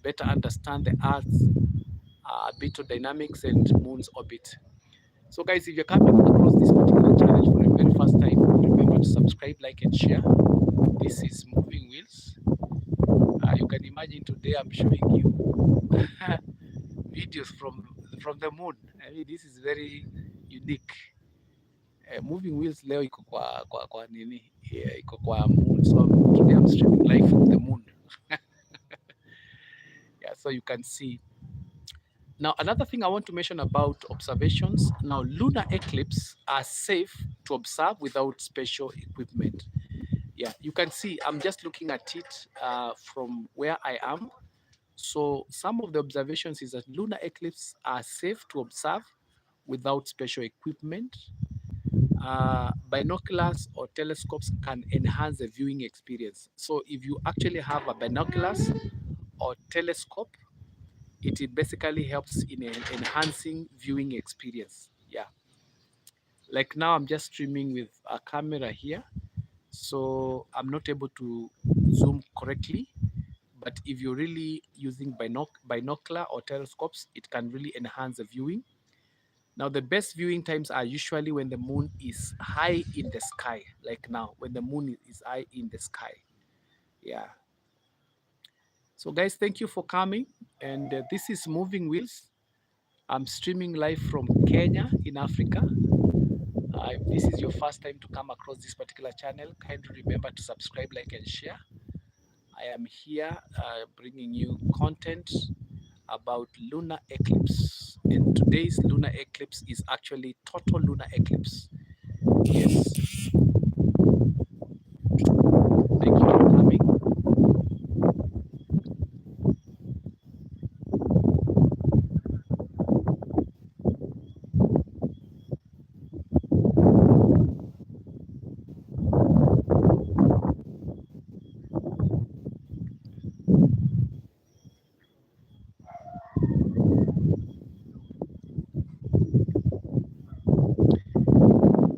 better understand the Earth's orbital dynamics and Moon's orbit. So guys, if you're coming across this particular challenge for the very first time, remember to subscribe, like, and share. This is Moving Wheels. You can imagine today I'm showing you videos from the moon. I mean, this is very unique. Moving Wheels leo iko kwa nini? Yeah, iko kwa moon. So today I'm streaming live from the moon. Yeah, so you can see. Now, another thing I want to mention about observations. Now, lunar eclipses are safe to observe without special equipment. Yeah, you can see I'm just looking at it from where I am. So some of the observations is that lunar eclipses are safe to observe without special equipment. Binoculars or telescopes can enhance the viewing experience. So if you actually have a binoculars or telescope, it basically helps in enhancing viewing experience. Yeah. Like now I'm just streaming with a camera here, so I'm not able to zoom correctly. But if you're really using binocular or telescopes, it can really enhance the viewing. Now, the best viewing times are usually when the moon is high in the sky, like now, when the moon is high in the sky. Yeah. So, guys, thank you for coming. And this is Moving Wheels. I'm streaming live from Kenya in Africa. If this is your first time to come across this particular channel, kindly remember to subscribe, like, and share. I am here bringing you content about lunar eclipse. And today's lunar eclipse is actually total lunar eclipse. Yes. Thank you for coming.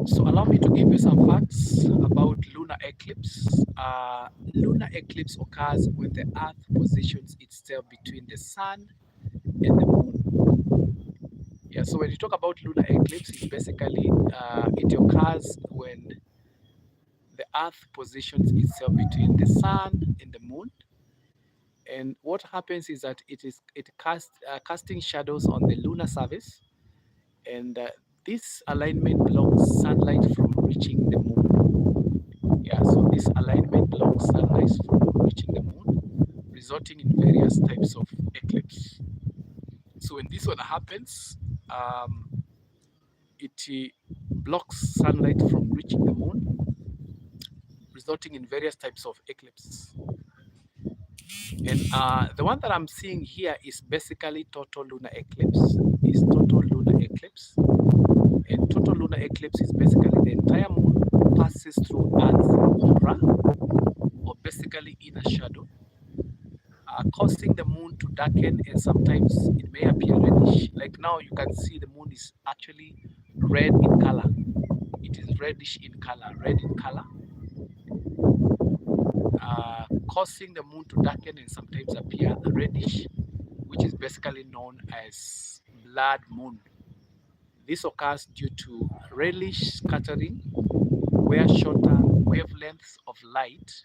So allow me to give you some facts about lunar eclipse. Lunar eclipse occurs when the Earth positions itself between the Sun and the Moon. Yeah, so when you talk about lunar eclipse, it's basically it occurs when the Earth positions itself between the Sun and the Moon. And what happens is that it casting shadows on the lunar surface, and this alignment blocks sunlight from reaching the moon. Yeah, so this alignment blocks sunlight from reaching the moon, resulting in various types of eclipse. So when this one happens, it blocks sunlight from reaching the moon, resulting in various types of eclipses. And the one that I'm seeing here is basically total lunar eclipse. Is total lunar eclipse. And total lunar eclipse is basically the entire moon passes through Earth's umbra, or basically inner shadow, causing the moon to darken, and sometimes it may appear reddish. Like now, you can see the moon is actually red in color. It is reddish in color, red in color, causing the moon to darken and sometimes appear reddish, which is basically known as blood moon. This occurs due to reddish scattering, where shorter wavelengths of light,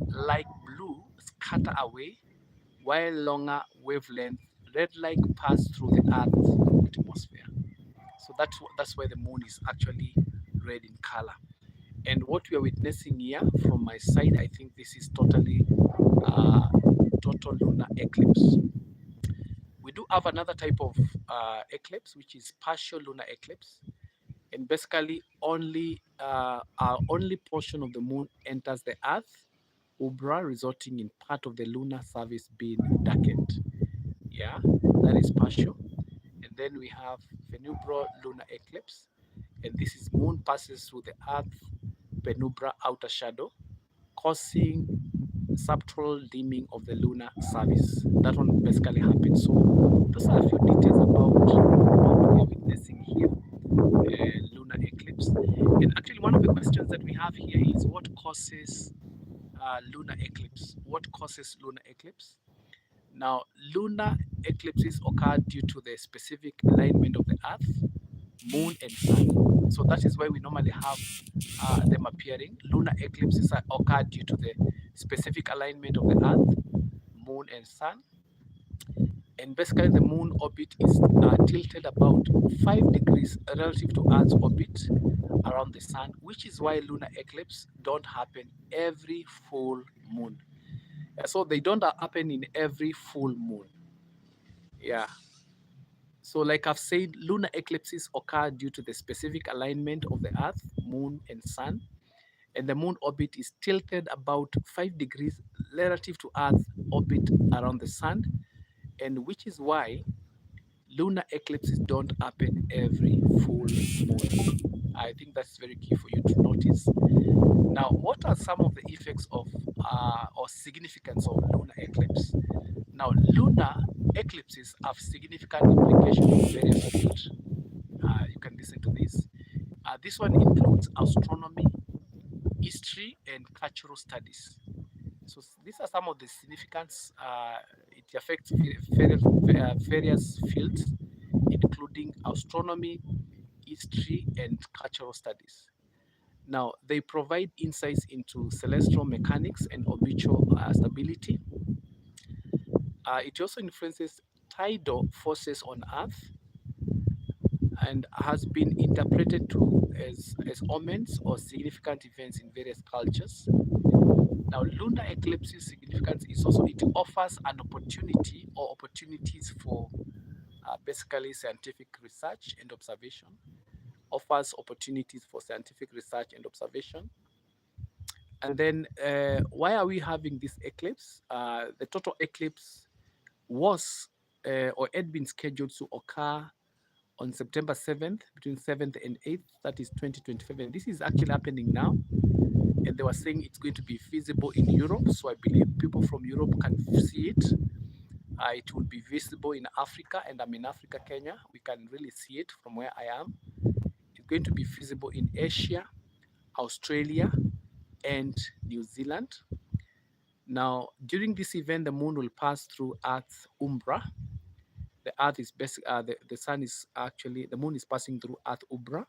like blue, scatter away, while longer wavelengths, red-like, pass through the Earth's atmosphere. So that's why the moon is actually red in color. And what we are witnessing here from my side, I think this is totally total lunar eclipse. We do have another type of eclipse, which is partial lunar eclipse. And basically only portion of the moon enters the Earth, umbra, resulting in part of the lunar surface being darkened. Yeah, that is partial. And then we have penumbral lunar eclipse, and this is moon passes through the Earth penumbra outer shadow, causing subtle dimming of the lunar surface. That one basically happens. So those are a few details about what we are witnessing here, lunar eclipse. And actually, one of the questions that we have here is what causes lunar eclipse? What causes lunar eclipse? Now, lunar eclipses occur due to the specific alignment of the Earth, Moon, and Sun. So that is why we normally have them appearing. Lunar eclipses occur due to the specific alignment of the Earth, Moon, and Sun. And basically, the Moon orbit is tilted about 5 degrees relative to Earth's orbit around the Sun, which is why lunar eclipses don't happen every full moon. So they don't happen in every full moon. Yeah. So, like I've said, lunar eclipses occur due to the specific alignment of the Earth, Moon, and Sun. And the Moon orbit is tilted about 5 degrees relative to Earth orbit around the Sun, and which is why lunar eclipses don't happen every full moon. I think that's very key for you to notice. Now, what are some of the effects of or significance of lunar eclipse? Now, lunar eclipses have significant implications in various fields. You can listen to this. This one includes astronomy, history, and cultural studies. So these are some of the significance. It affects various fields, including astronomy, history, and cultural studies. Now, they provide insights into celestial mechanics and orbital stability. It also influences tidal forces on Earth and has been interpreted as omens or significant events in various cultures. Now, lunar eclipse's significance is also it offers an opportunity or opportunities for basically scientific research and observation, offers opportunities for scientific research and observation. And then why are we having this eclipse? The total eclipse was or had been scheduled to occur on September 7th, between 7th and 8th, that is 2025. And this is actually happening now. And they were saying it's going to be visible in Europe. So I believe people from Europe can see it. It will be visible in Africa, and I'm in Africa, Kenya. We can really see it from where I am. It's going to be visible in Asia, Australia, and New Zealand. Now, during this event, the moon will pass through Earth's umbra. The Earth is the sun is actually, the moon is passing through Earth umbra.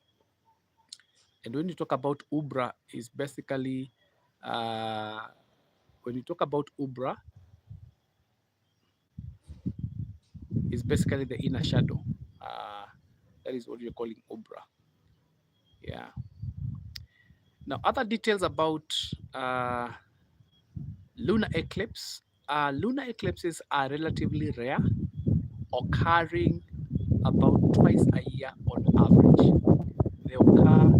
And when you talk about umbra, is basically when you talk about umbra, is basically the inner shadow. That is what you're calling umbra. Yeah. Now, other details about lunar eclipse. Lunar eclipses are relatively rare, occurring about twice a year on average. They occur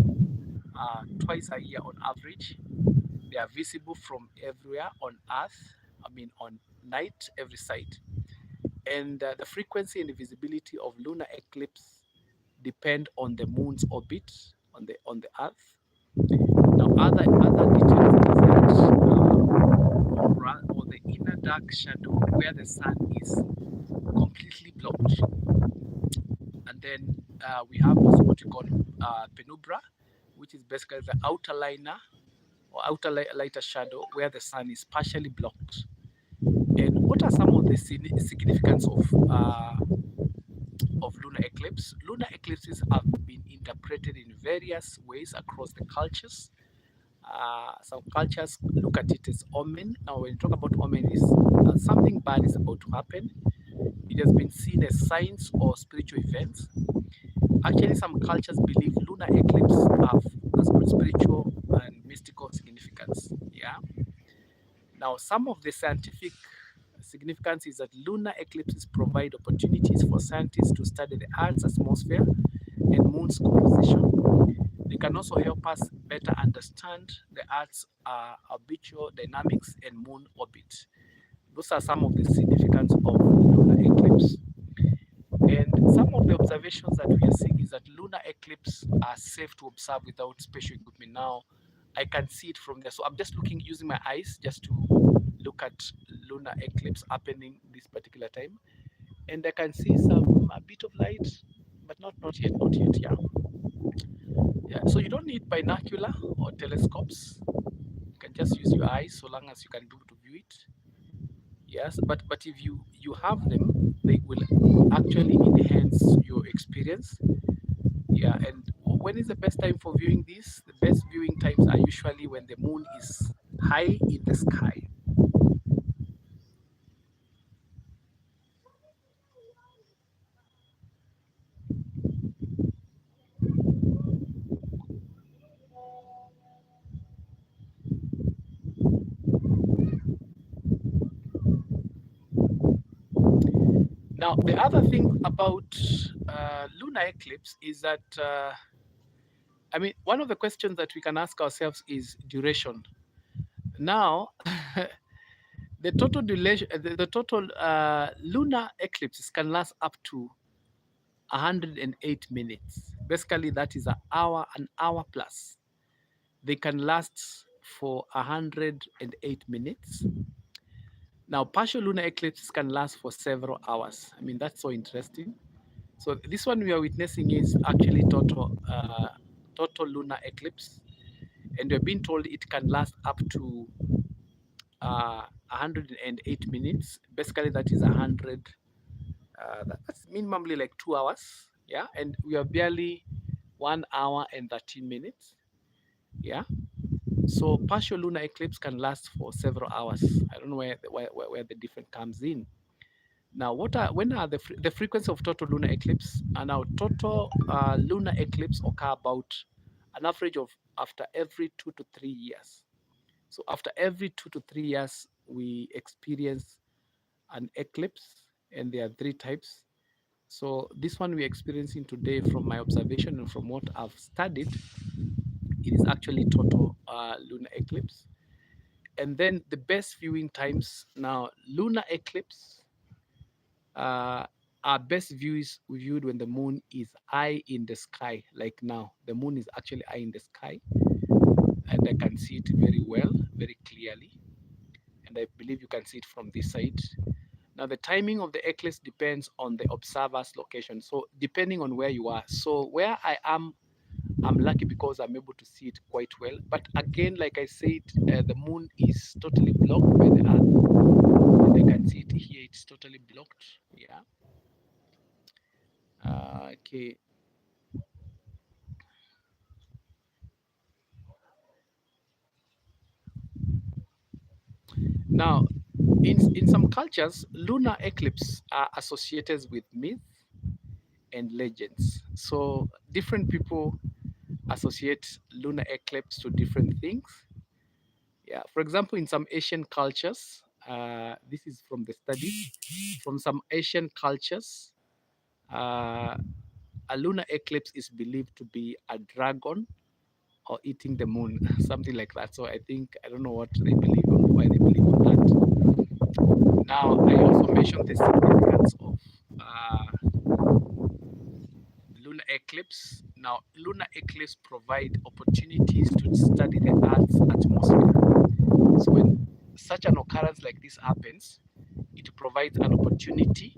twice a year on average. They are visible from everywhere on Earth, on night, every side. And the frequency and the visibility of lunar eclipse depend on the moon's orbit on the Earth. Now, other details is that aura, or the inner dark shadow where the sun is completely blocked. And then we have also what we call penumbra, which is basically the outer liner or outer lighter shadow where the sun is partially blocked. And what are some of the significance of lunar eclipse? Lunar eclipses have been interpreted in various ways across the cultures. Some cultures look at it as omen. Now, when you talk about omen, is something bad is about to happen. It has been seen as signs or spiritual events. Actually, some cultures believe lunar eclipse have a spiritual and mystical significance. Yeah. Now, some of the scientific significance is that lunar eclipses provide opportunities for scientists to study the Earth's atmosphere and moon's composition. They can also help us better understand the Earth's orbital dynamics and moon orbit. Those are some of the significance of lunar eclipse. And some of the observations that we are seeing is that lunar eclipse are safe to observe without special equipment. Now, I can see it from there. So I'm just using my eyes just to look at lunar eclipse happening this particular time, and I can see some a bit of light, but not yet. Yeah, yeah. So you don't need binocular or telescopes. You can just use your eyes so long as you can be able to view it. Yes, but if you have them, they will actually enhance your experience. Yeah, and when is the best time for viewing this? The best viewing times are usually when the moon is high in the sky. Now, the other thing about lunar eclipse is that, I mean, one of the questions that we can ask ourselves is duration. Now, the total duration, the total lunar eclipses can last up to 108 minutes. Basically, that is an hour plus. They can last for 108 minutes. Now, partial lunar eclipses can last for several hours. I mean, that's so interesting. So this one we are witnessing is actually total lunar eclipse, and we're being told it can last up to 108 minutes. Basically, that is 100. That's minimally like 2 hours. Yeah, and we are barely 1 hour and 13 minutes. Yeah. So partial lunar eclipse can last for several hours. I don't know where the difference comes in. Now, when are the frequency of total lunar eclipse? And now total lunar eclipse occur about an average of after every 2 to 3 years. So after every 2 to 3 years, we experience an eclipse, and there are three types. So this one we're experiencing today, from my observation and from what I've studied, it is actually total lunar eclipse. And then the best viewing times. Now, lunar eclipse, our best view is viewed when the moon is high in the sky. Like now, the moon is actually high in the sky, and I can see it very well, very clearly. And I believe you can see it from this side. Now, the timing of the eclipse depends on the observer's location. So, depending on where you are. So, where I am, I'm lucky because I'm able to see it quite well. But again, like I said, the moon is totally blocked by the earth. And I can see it here, it's totally blocked. Yeah. Okay. Now, in some cultures, lunar eclipses are associated with myth and legends. So different people associate lunar eclipse to different things. Yeah, for example, in some Asian cultures, this is from the studies, from some Asian cultures, uh, a lunar eclipse is believed to be a dragon or eating the moon, something like that. So I think, I don't know what they believe on, why they believe on that. Now, I also mentioned the significance of lunar eclipse. Now, lunar eclipse provide opportunities to study the Earth's atmosphere. So when such an occurrence like this happens, it provides an opportunity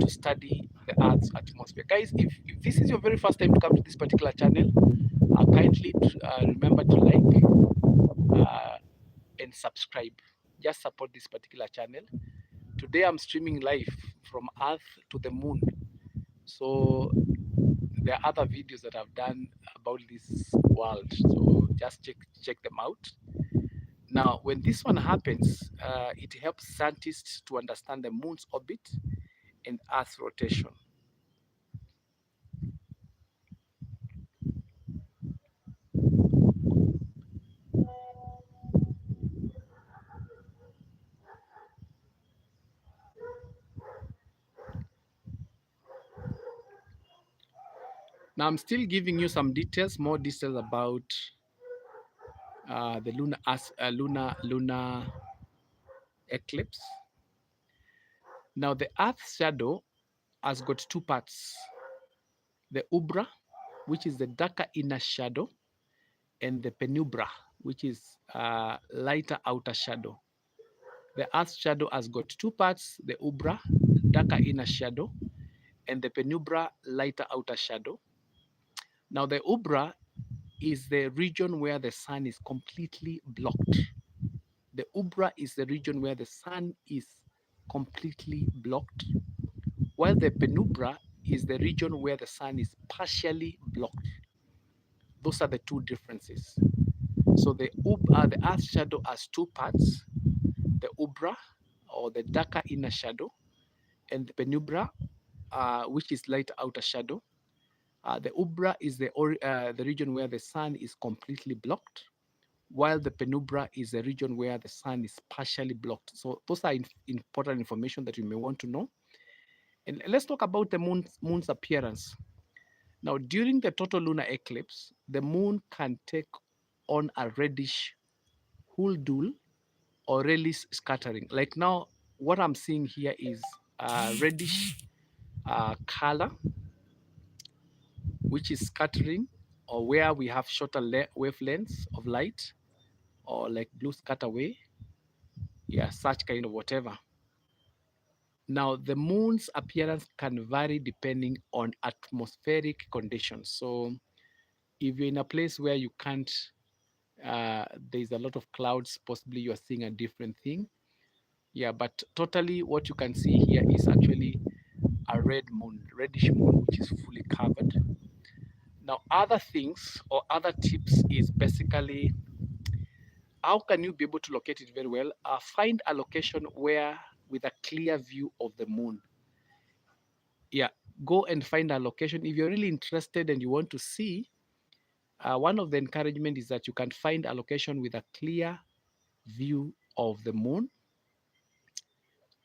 to study the Earth's atmosphere. Guys, if this is your very first time to come to this particular channel, kindly remember to like and subscribe. Just support this particular channel. Today I'm streaming live from Earth to the moon. So there are other videos that I've done about this world. So just check them out. Now, when this one happens, it helps scientists to understand the moon's orbit and Earth's rotation. Now, I'm still giving you some details, more details about the lunar eclipse. Now, the Earth's shadow has got two parts: the umbra, which is the darker inner shadow, and the penumbra, which is lighter outer shadow. The Earth's shadow has got two parts: the umbra, darker inner shadow, and the penumbra, lighter outer shadow. Now, the umbra is the region where the sun is completely blocked. The umbra is the region where the sun is completely blocked, while the penumbra is the region where the sun is partially blocked. Those are the two differences. So the Earth shadow has two parts: the umbra, or the darker inner shadow, and the penumbra, which is light outer shadow. The umbra is the region where the sun is completely blocked, while the penumbra is the region where the sun is partially blocked. So those are important information that you may want to know. And let's talk about the moon's appearance. Now, during the total lunar eclipse, the moon can take on a reddish huldul or reddish scattering. Like now, what I'm seeing here is a reddish color, which is scattering, or where we have shorter wavelengths of light, or like blue scatterway. Yeah, such kind of whatever. Now, the moon's appearance can vary depending on atmospheric conditions. So, if you're in a place where you can't, there's a lot of clouds, possibly you are seeing a different thing. Yeah, but totally what you can see here is actually a red moon, reddish moon, which is fully covered. Now, other things or other tips is basically how can you be able to locate it very well? Find a location where with a clear view of the moon. Yeah, go and find a location. If you're really interested and you want to see, one of the encouragement is that you can find a location with a clear view of the moon.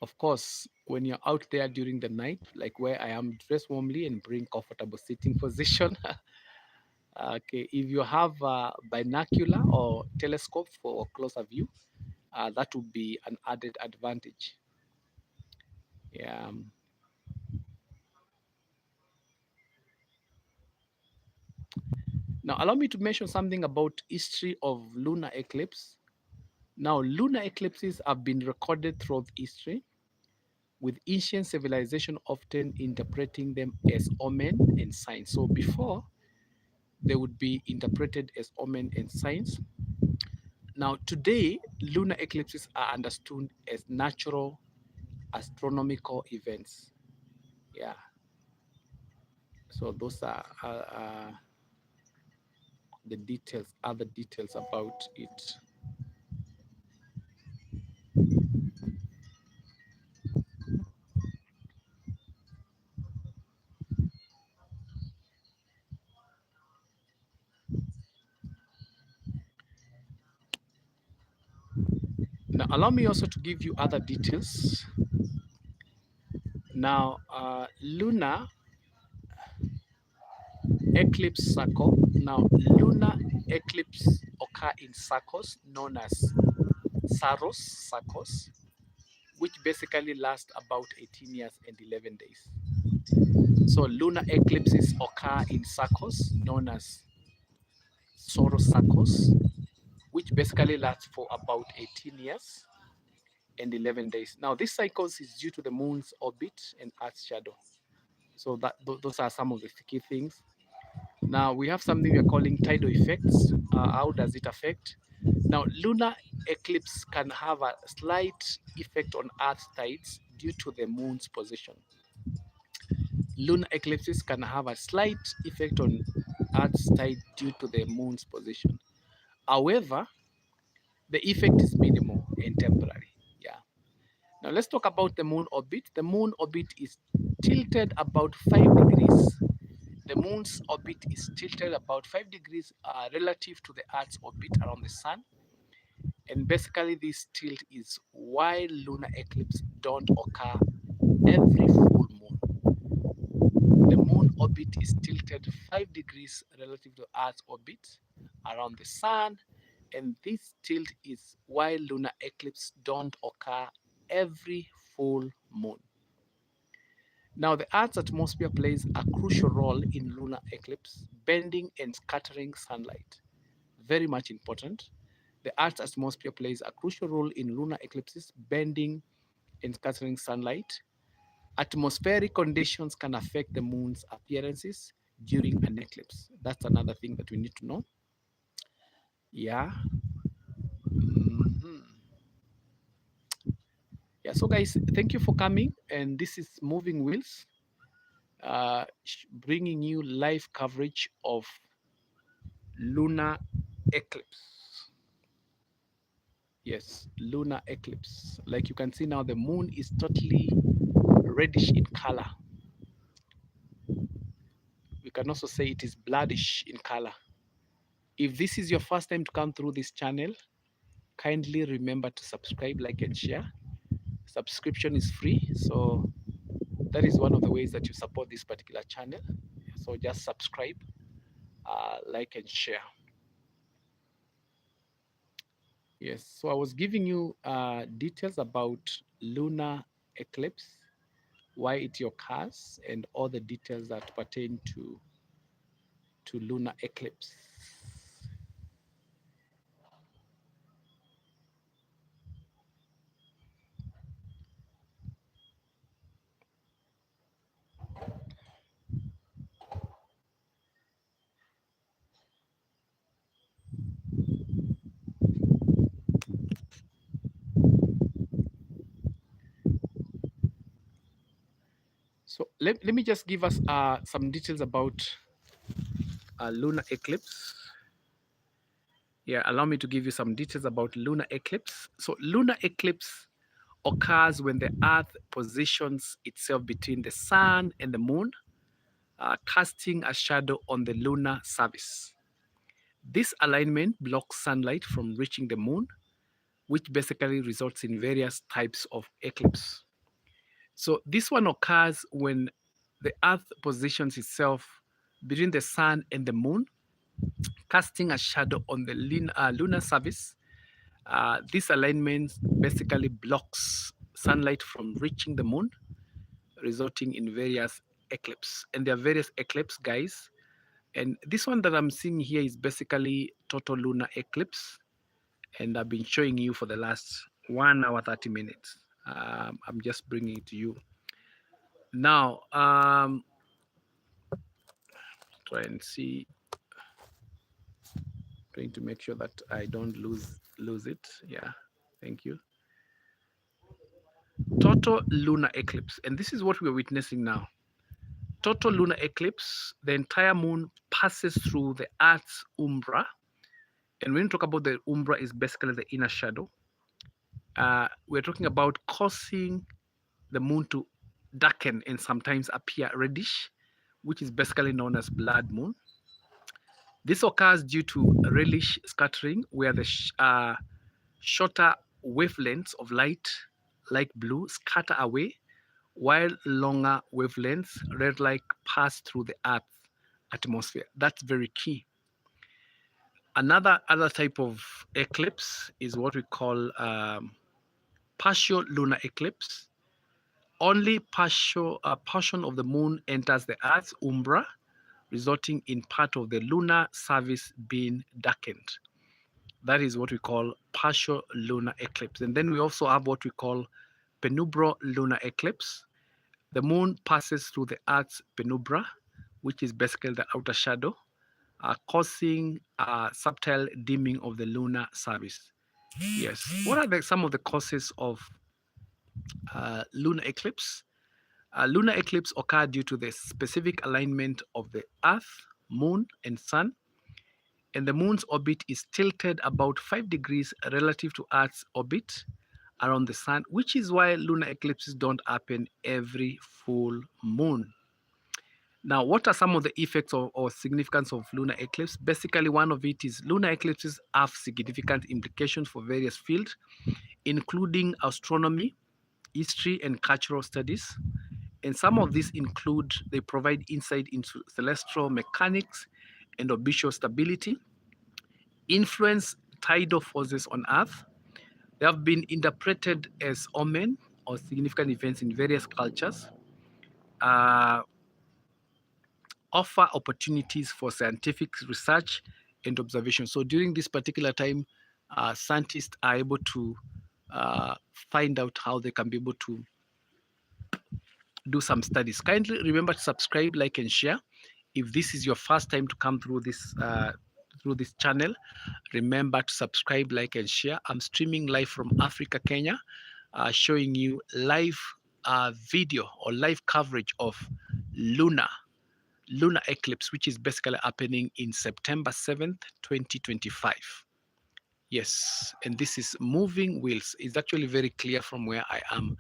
Of course, when you're out there during the night, like where I am, dress warmly and bring comfortable sitting position. Okay, if you have a binocular or telescope for a closer view, that would be an added advantage. Yeah. Now, allow me to mention something about history of lunar eclipse. Now, lunar eclipses have been recorded throughout history, with ancient civilization often interpreting them as omen and signs. So before, they would be interpreted as omen and signs. Now, today, lunar eclipses are understood as natural astronomical events. Yeah. So those are the details, other details about it. Now, allow me also to give you other details. Now, lunar eclipse circle. Now, lunar eclipse occur in circles known as Saros circles, which basically last about 18 years and 11 days. So, lunar eclipses occur in circles known as Saros circles, which basically last for about 18 years and 11 days. Now, this cycles is due to the moon's orbit and Earth's shadow. So those are some of the key things. Now we have something we're calling tidal effects. How does it affect? Now, lunar eclipse can have a slight effect on Earth's tides due to the moon's position. Lunar eclipses can have a slight effect on Earth's tide due to the moon's position. However, the effect is minimal and temporary. Yeah. Now let's talk about the moon orbit. The moon orbit is tilted about 5 degrees. The moon's orbit is tilted about 5 degrees relative to the Earth's orbit around the sun. And basically, this tilt is why lunar eclipses don't occur every full moon. The moon orbit is tilted 5 degrees relative to Earth's orbit around the sun. And this tilt is why lunar eclipses don't occur every full moon. Now, the Earth's atmosphere plays a crucial role in lunar eclipse, bending and scattering sunlight. Very much important. The Earth's atmosphere plays a crucial role in lunar eclipses, bending and scattering sunlight. Atmospheric conditions can affect the moon's appearances during an eclipse. That's another thing that we need to know. Yeah. Mhm. Yeah. So, guys, thank you for coming. And this is Moving Wheels, bringing you live coverage of lunar eclipse. Yes, lunar eclipse. Like you can see now, the moon is totally reddish in color. We can also say it is bloodish in color. If this is your first time to come through this channel, kindly remember to subscribe, like, and share. Subscription is free, so that is one of the ways that you support this particular channel. So just subscribe, like, and share. Yes, so I was giving you details about lunar eclipse, why it occurs, and all the details that pertain to lunar eclipse. So let me just give us some details about lunar eclipse. Yeah, allow me to give you some details about lunar eclipse. So lunar eclipse occurs when the Earth positions itself between the sun and the moon, casting a shadow on the lunar surface. This alignment blocks sunlight from reaching the moon, which basically results in various types of eclipse. So this one occurs when the Earth positions itself between the sun and the moon, casting a shadow on the lunar surface. This alignment basically blocks sunlight from reaching the moon, resulting in various eclipses. And there are various eclipses, guys. And this one that I'm seeing here is basically total lunar eclipse. And I've been showing you for the last 1 hour, 30 minutes. I'm just bringing it to you. Now, try and see, trying to make sure that I don't lose it. Yeah, thank you. Total lunar eclipse. And this is what we're witnessing now. Total lunar eclipse, the entire moon passes through the Earth's umbra. And when you talk about the umbra, is basically the inner shadow. We're talking about causing the moon to darken and sometimes appear reddish, which is basically known as blood moon. This occurs due to reddish scattering, where the shorter wavelengths of light, like blue, scatter away, while longer wavelengths, red light, pass through the Earth's atmosphere. That's very key. Another other type of eclipse is what we call partial lunar eclipse. Only partial portion of the moon enters the Earth's umbra, resulting in part of the lunar surface being darkened. That is what we call partial lunar eclipse. And then we also have what we call penumbral lunar eclipse. The moon passes through the Earth's penumbra, which is basically the outer shadow, causing a subtle dimming of the lunar surface. Yes. What are some of the causes of lunar eclipse? Lunar eclipse occur due to the specific alignment of the Earth, Moon, and Sun, and the Moon's orbit is tilted about 5 degrees relative to Earth's orbit around the Sun, which is why lunar eclipses don't happen every full moon. Now, what are some of the effects or significance of lunar eclipse? Basically, one of it is lunar eclipses have significant implications for various fields, including astronomy, history, and cultural studies. And some of these include, they provide insight into celestial mechanics and orbital stability, influence tidal forces on Earth. They have been interpreted as omen or significant events in various cultures, uh, offer opportunities for scientific research and observation. So during this particular time, scientists are able to find out how they can be able to do some studies. Kindly remember to subscribe, like, and share. If this is your first time to come through this channel, remember to subscribe, like, and share. I'm streaming live from Africa, Kenya, showing you live video or live coverage of lunar lunar eclipse, which is basically happening in September 7th, 2025. Yes, and this is moving wheels. It's actually very clear from where I am.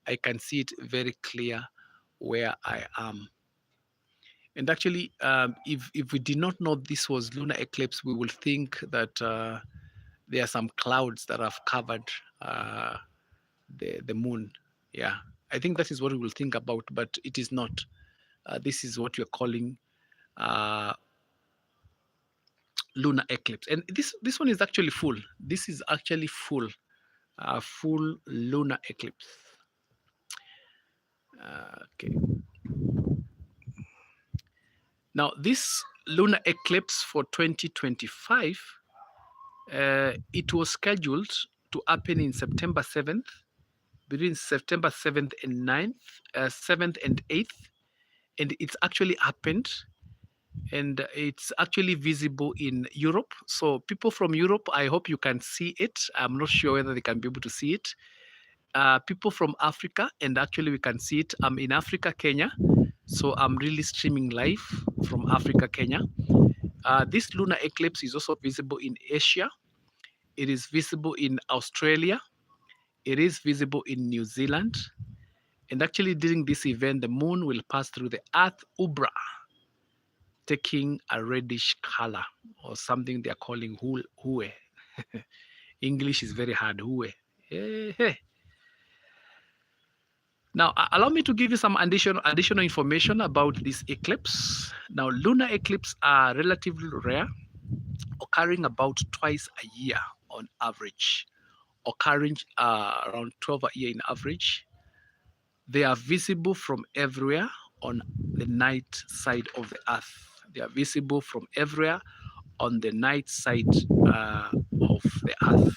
I can see it very clear where I am. And actually, if we did not know this was lunar eclipse, we will think that there are some clouds that have covered the moon. Yeah, I think that is what we will think about, but it is not. This is what we're calling uh, lunar eclipse, and this one is actually full. This is actually full, full lunar eclipse. Okay. Now this lunar eclipse for 2025, it was scheduled to happen in September 7th, between September 7th and 9th, 7th and 8th, and it's actually happened. And it's actually visible in Europe. So people from Europe, I hope you can see it. I'm not sure whether they can be able to see it. People from Africa, and actually we can see it. I'm in Africa, Kenya. So I'm really streaming live from Africa, Kenya. This lunar eclipse is also visible in Asia. It is visible in Australia. It is visible in New Zealand. And actually during this event, the moon will pass through the Earth umbra, taking a reddish color, or something they're calling hue. English is very hard, hue. Hey, hey. Now, allow me to give you some additional information about this eclipse. Now, lunar eclipses are relatively rare, occurring about twice a year on average, occurring around 12 a year in average. They are visible from everywhere on the night side of the Earth. They are visible from everywhere on the night side of the Earth.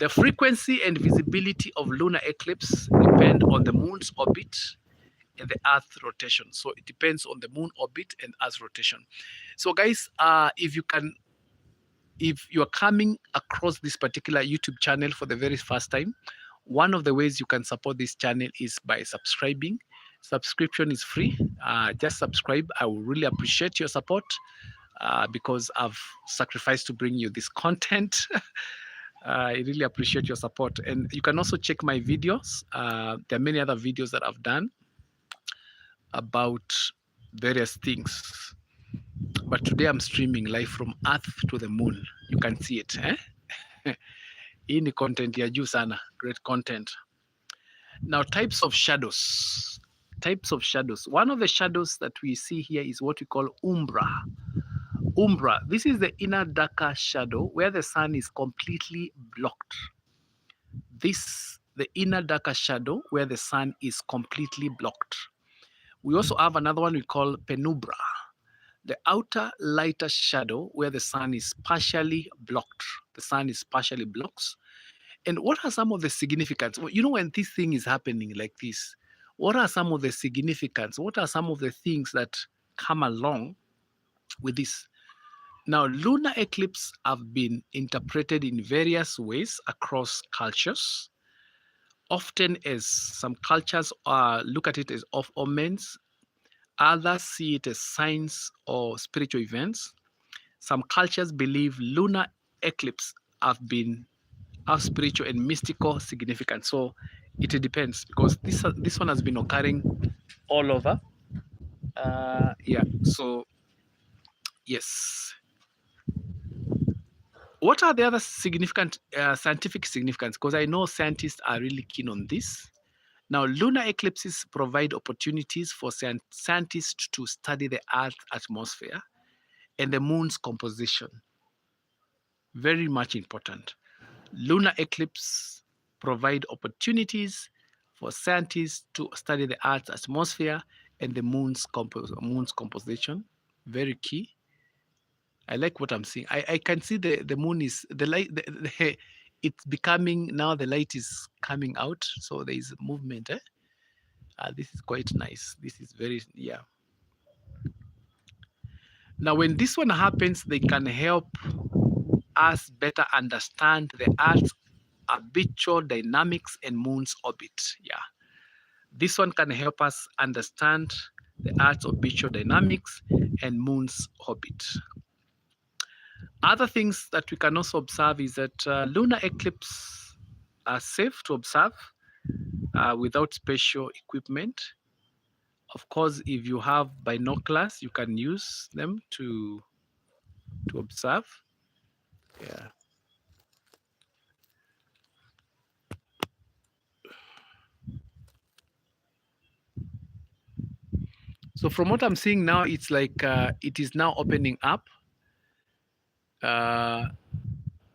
The frequency and visibility of lunar eclipse depend on the moon's orbit and the Earth rotation. So it depends on the moon orbit and Earth rotation. So guys, if you are coming across this particular YouTube channel for the very first time, one of the ways you can support this channel is by subscribing. Subscription is free. Just subscribe. I will really appreciate your support because I've sacrificed to bring you this content. I really appreciate your support. And you can also check my videos. There are many other videos that I've done about various things. But today I'm streaming live from Earth to the moon. You can see it. Hii ni content ya juu sana. Great content. Now, types of shadows. Types of shadows. One of the shadows that we see here is what we call umbra. Umbra. This is the inner darker shadow where the sun is completely blocked. The inner darker shadow where the sun is completely blocked. We also have another one we call penumbra, the outer lighter shadow where the sun is partially blocked. The sun is partially blocked. And what are some of the significance? You know, when this thing is happening like this, what are some of the significance? What are some of the things that come along with this? Now, lunar eclipses have been interpreted in various ways across cultures. Often, as some cultures look at it as off omens, others see it as signs or spiritual events. Some cultures believe lunar eclipses have spiritual and mystical significance. So it depends, because this one has been occurring all over. Yeah. So yes. What are the other significant scientific significance? Because I know scientists are really keen on this. Now, lunar eclipses provide opportunities for scientists to study the Earth's atmosphere and the moon's composition. Very much important. Lunar eclipses provide opportunities for scientists to study the Earth's atmosphere and the moon's composition. Very key. I like what I'm seeing. I can see the moon is the light. It's becoming now. The light is coming out, so there is movement. This is quite nice. This is very, yeah. Now, when this one happens, they can help us better understand the Earth's habitual dynamics and moon's orbit. Yeah, this one can help us understand the Earth's habitual dynamics and moon's orbit. Other things that we can also observe is that lunar eclipses are safe to observe without special equipment. Of course, if you have binoculars, you can use them to observe. Yeah. So from what I'm seeing now, it's like it is now opening up. Uh,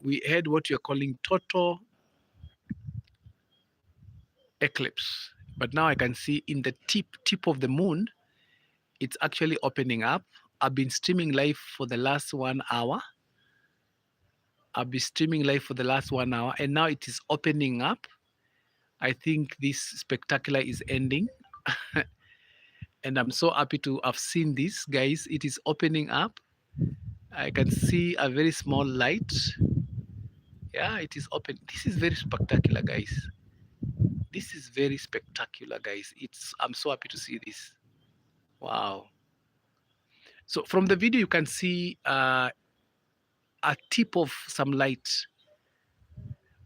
we had what you're calling total eclipse, but now I can see in the tip of the moon, it's actually opening up. I've been streaming live for the last 1 hour. I've been streaming live for the last 1 hour, and now it is opening up. I think this spectacular is ending. And I'm so happy to have seen this, guys. It is opening up. I can see a very small light. Yeah, it is open. This is very spectacular, guys. This is very spectacular, guys. I'm so happy to see this. Wow. So from the video, you can see a tip of some light.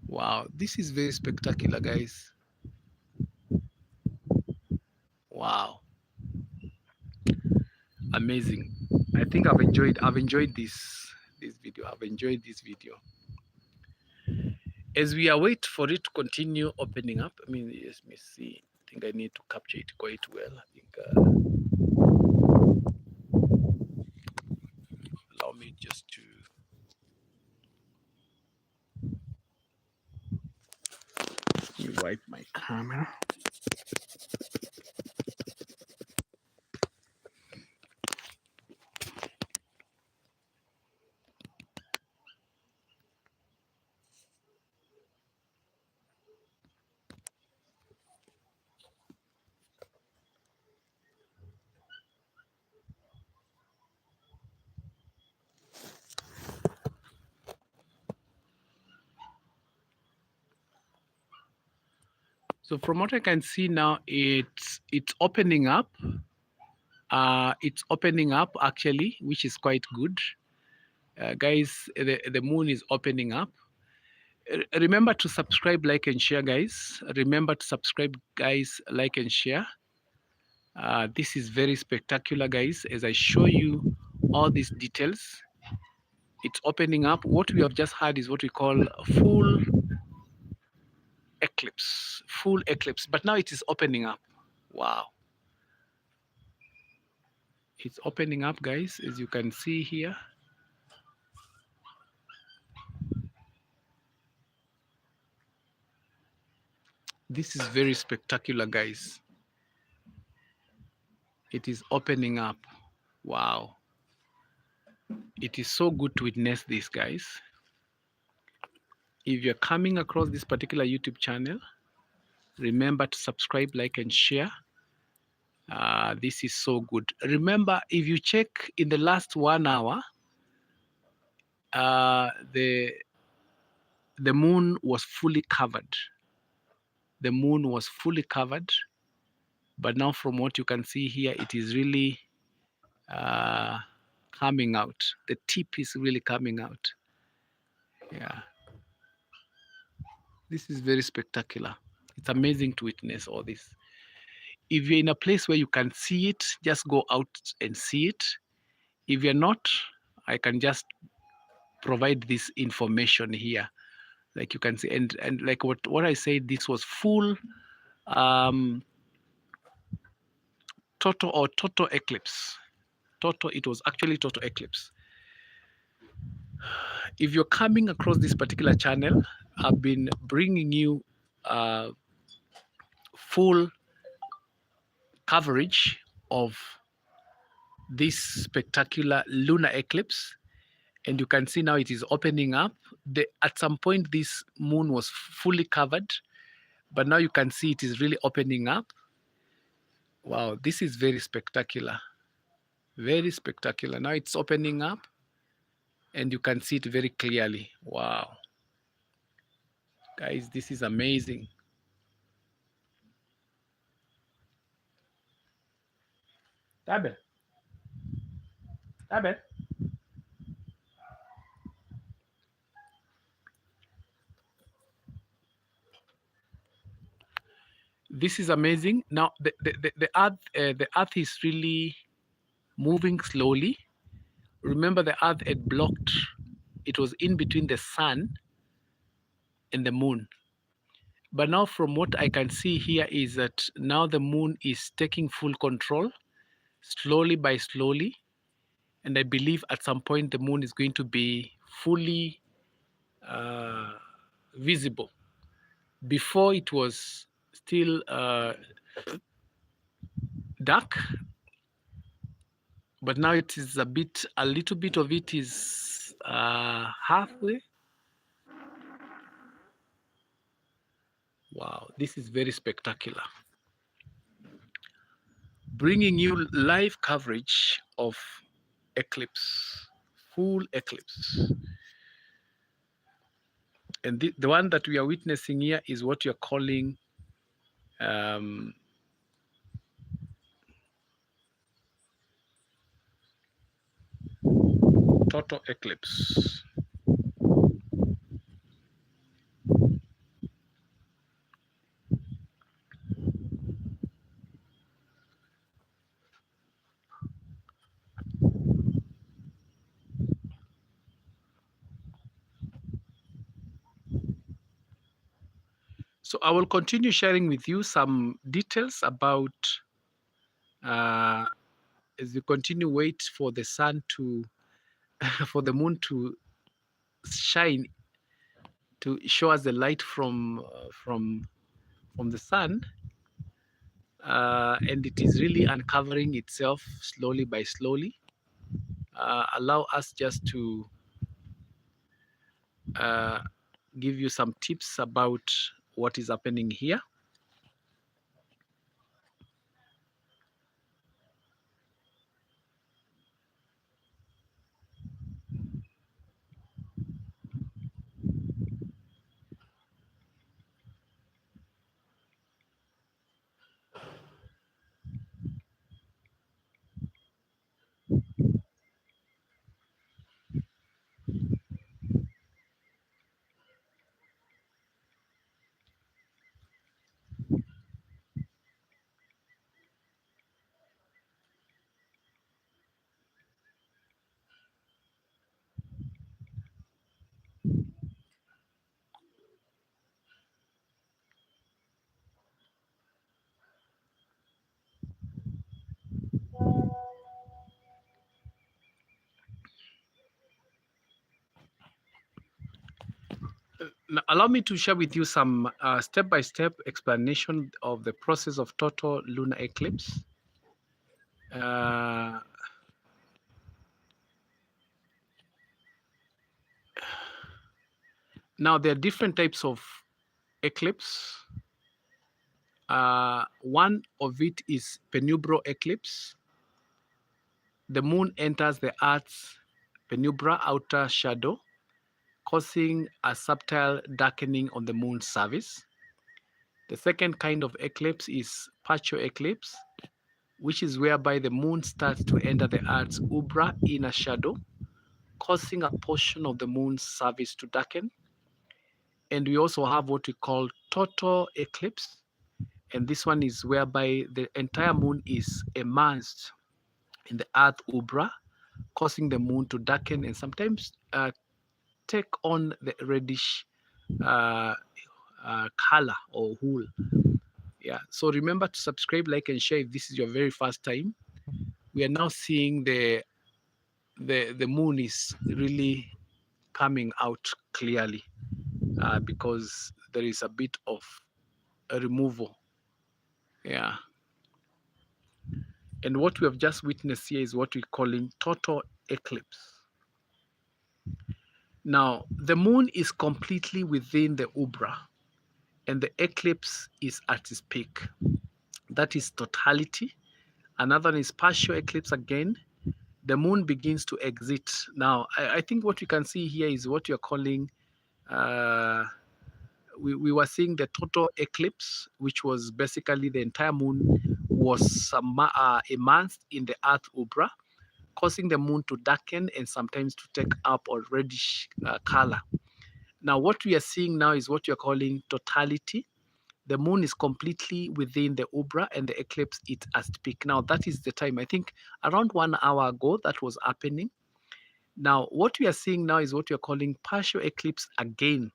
Wow, this is very spectacular, guys. Wow. Amazing. I think I've enjoyed this video. I've enjoyed this video. As we await for it to continue opening up, I mean, let me see. I think I need to capture it quite well. I think allow me just to wipe my camera. So from what I can see now, it's opening up. It's opening up actually, which is quite good. Guys, the moon is opening up. Remember to subscribe, like, and share, guys. Remember to subscribe, guys, like, and share. This is very spectacular, guys. As I show you all these details, it's opening up. What we have just had is what we call a full eclipse. Full eclipse. But now it is opening up. Wow. It's opening up, guys, as you can see here. This is very spectacular, guys. It is opening up. Wow. It is so good to witness this, guys. If you're coming across this particular YouTube channel, remember to subscribe, like, and share. This is so good. Remember, if you check in the last 1 hour, the moon was fully covered. The moon was fully covered. But now from what you can see here, it is really coming out. The tip is really coming out. Yeah. This is very spectacular. It's amazing to witness all this. If you're in a place where you can see it, just go out and see it. If you're not, I can just provide this information here. Like you can see, and like what I said, this was full total eclipse. It was actually total eclipse. If you're coming across this particular channel, I've been bringing you full coverage of this spectacular lunar eclipse. And you can see now it is opening up. At some point, this moon was fully covered, but now you can see it is really opening up. Wow, this is very spectacular. Very spectacular. Now it's opening up and you can see it very clearly. Wow. Guys, this is amazing. Tabe. Tabe. This is amazing. Now the earth is really moving slowly. Remember, the earth had blocked, it was in between the sun and the moon. But now from what I can see here is that now the moon is taking full control, slowly by slowly. And I believe at some point the moon is going to be fully visible. Before it was still dark, but now it is a little bit of it is halfway. Wow, this is very spectacular. Bringing you live coverage of eclipse, full eclipse. And the one that we are witnessing here is what you're calling total eclipse. So I will continue sharing with you some details about as you continue wait for the sun to for the moon to shine to show us the light from the sun, and it is really uncovering itself slowly by slowly. Allow us just to give you some tips about what is happening here. Now, allow me to share with you some step-by-step explanation of the process of total lunar eclipse. Now, there are different types of eclipse. One of it is penumbral eclipse. The moon enters the Earth's penumbra outer shadow, causing a subtle darkening on the moon's surface. The second kind of eclipse is partial eclipse, which is whereby the moon starts to enter the Earth's umbra inner shadow, causing a portion of the moon's surface to darken. And we also have what we call total eclipse. And this one is whereby the entire moon is immersed in the Earth umbra, causing the moon to darken and sometimes take on the reddish color or hue. Yeah. So remember to subscribe, like, and share if this is your very first time. We are now seeing the moon is really coming out clearly because there is a bit of a removal. Yeah. And what we have just witnessed here is what we're calling total eclipse. Now, the moon is completely within the umbra, and the eclipse is at its peak. That is totality. Another one is partial eclipse again. The moon begins to exit. Now, I think what we can see here is what you're calling, uh, we were seeing the total eclipse, which was basically the entire moon was immersed in the earth umbra, causing the moon to darken and sometimes to take up a reddish color. Now, what we are seeing now is what you're calling totality. The moon is completely within the umbra and the eclipse is at peak. Now, that is the time. I think around 1 hour ago that was happening. Now, what we are seeing now is what you're calling partial eclipse again.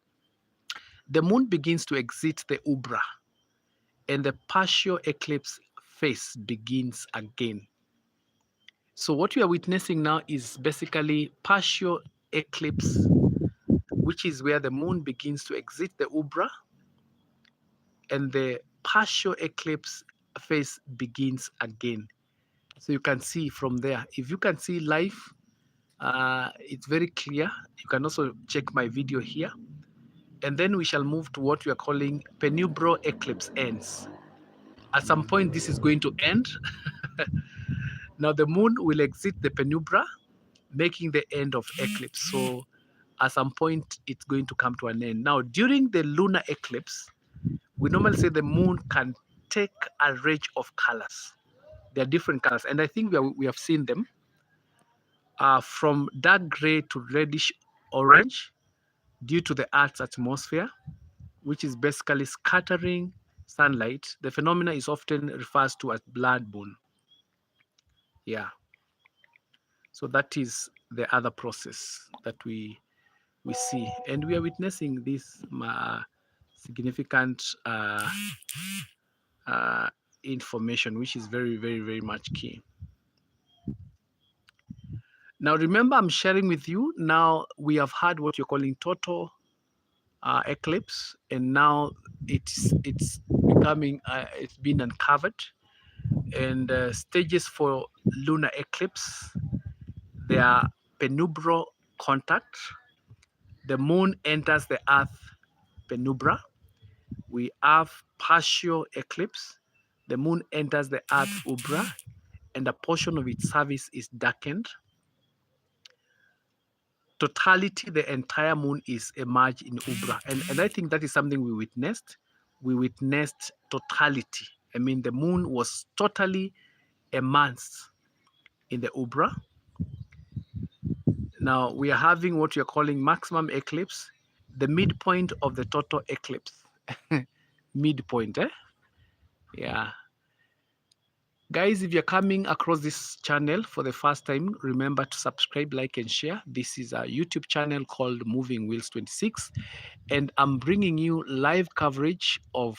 The moon begins to exit the umbra and the partial eclipse phase begins again. So what we are witnessing now is basically partial eclipse, which is where the moon begins to exit the umbra and the partial eclipse phase begins again. So you can see from there. If you can see live, it's very clear. You can also check my video here. And then we shall move to what we are calling penumbral eclipse ends. At some point, this is going to end. Now the moon will exit the penumbra, making the end of eclipse. So at some point, it's going to come to an end. Now, during the lunar eclipse, we normally say the moon can take a range of colors. There are different colors, and I think we have seen them from dark gray to reddish orange due to the Earth's atmosphere, which is basically scattering sunlight. The phenomena is often referred to as blood moon. Yeah. So that is the other process that we see, and we are witnessing this significant uh, information, which is very, very, very much key. Now, remember, I'm sharing with you. Now we have had what you're calling total eclipse, and now it's becoming it's been uncovered, and stages for lunar eclipse. They are penumbral contact. The moon enters the earth penumbra. We have partial eclipse. The moon enters the earth umbra, and a portion of its surface is darkened. Totality, the entire moon is emerged in umbra, and I think that is something we witnessed. We witnessed totality. I mean, the moon was totally immersed in the umbra. Now we are having what you're calling maximum eclipse, the midpoint of the total eclipse. Midpoint, eh? Yeah. Guys, if you're coming across this channel for the first time, remember to subscribe, like, and share. This is a YouTube channel called Moving Wheels 26, and I'm bringing you live coverage of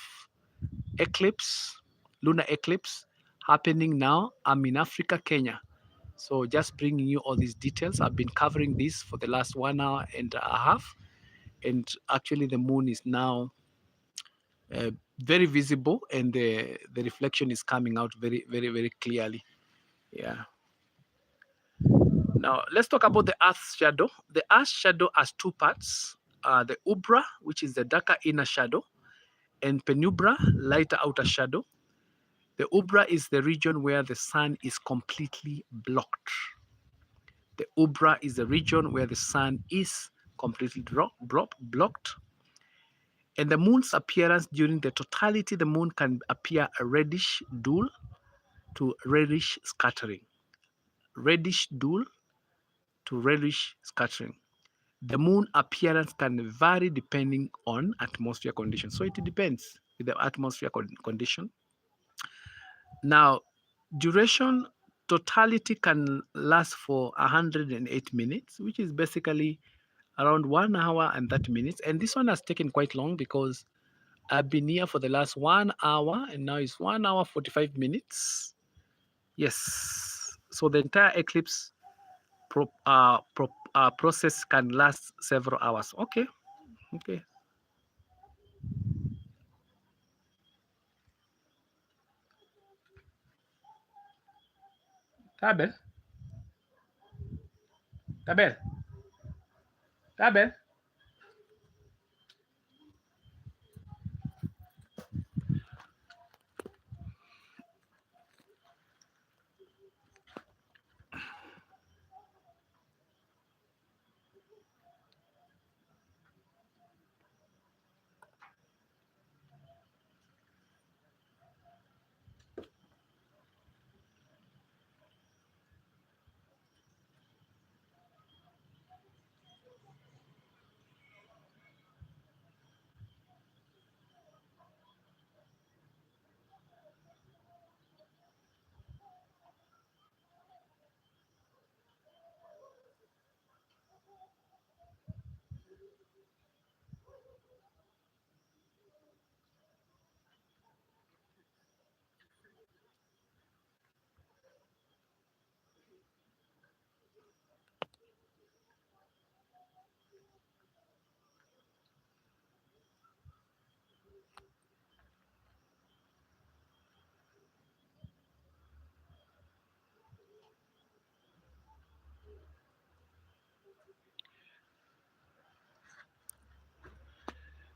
eclipse, lunar eclipse happening now. I'm in Africa, Kenya. So just bringing you all these details. I've been covering this for the last 1 hour and a half. And actually the moon is now very visible, and the reflection is coming out very, very, very clearly. Yeah. Now let's talk about the Earth's shadow. The Earth's shadow has two parts: the umbra, which is the darker inner shadow, and penumbra, lighter outer shadow. The umbra is the region where the sun is completely blocked. The umbra is the region where the sun is completely blocked. And the moon's appearance during the totality, the moon can appear a reddish dull to reddish scattering. Reddish dull to reddish scattering. The moon appearance can vary depending on atmosphere conditions. So it depends with the atmosphere condition. Now, duration, totality can last for 108 minutes, which is basically around 1 hour and 30 minutes. And this one has taken quite long because I've been here for the last 1 hour, and now it's 1 hour 45 minutes. Yes. So the entire eclipse process can last several hours. Okay. Okay. Tabel. Tabel. Abel.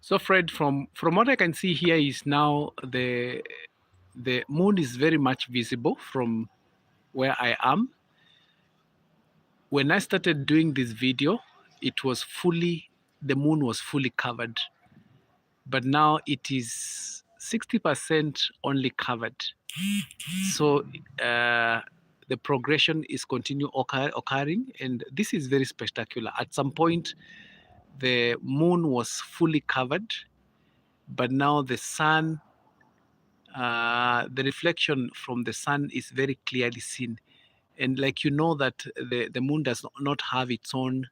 So Fred, from what I can see here is now the moon is very much visible from where I am. When I started doing this video, it was the moon was fully covered, but now it is 60% only covered. So the progression is continue occurring, and this is very spectacular. At some point, the moon was fully covered, but now the sun, the reflection from the sun is very clearly seen. And like you know that the moon does not have its own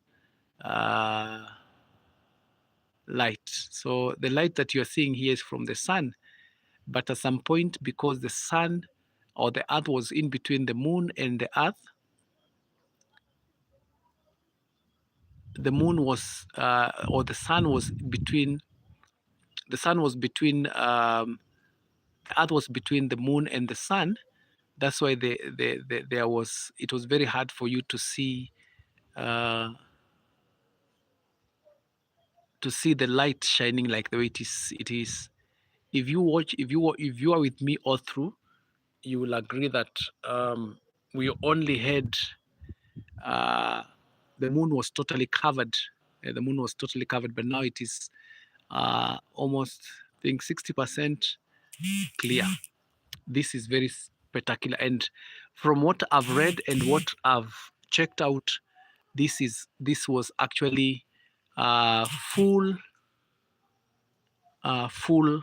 light. So the light that you're seeing here is from the sun. But at some point, because the sun or the earth was in between the moon and the earth, the moon was, or the sun was between, the sun was between, the earth was between the moon and the sun. That's why there was, it was very hard for you uh, to see the light shining like the way it is. It is. If you watch, if you are with me all through, you will agree that we only had the moon was totally covered. The moon was totally covered, but now it is almost, I think, 60% clear. This is very spectacular, and from what I've read and what I've checked out, this was actually full full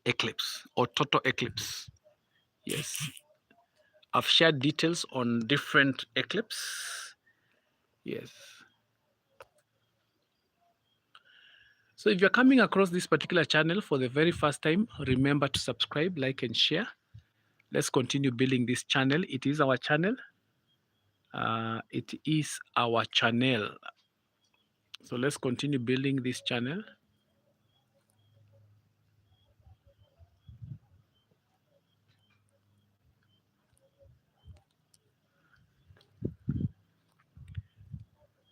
eclipse or total eclipse. Yes, I've shared details on different eclipse. Yes. So if you're coming across this particular channel for the very first time, remember to subscribe, like, and share. Let's continue building this channel. It is our channel. It is our channel. So let's continue building this channel.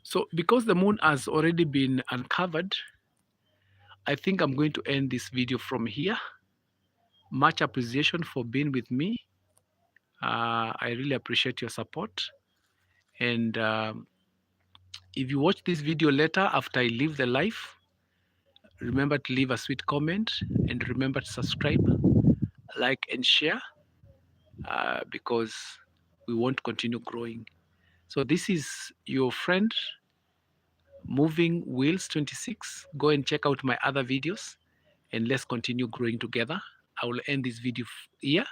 So because the moon has already been uncovered, I think I'm going to end this video from here. Much appreciation for being with me. I really appreciate your support. And if you watch this video later after I leave the live, remember to leave a sweet comment and remember to subscribe, like, and share because we want to continue growing. So this is your friend Moving Wheels 26. Go and check out my other videos and let's continue growing together. I will end this video here.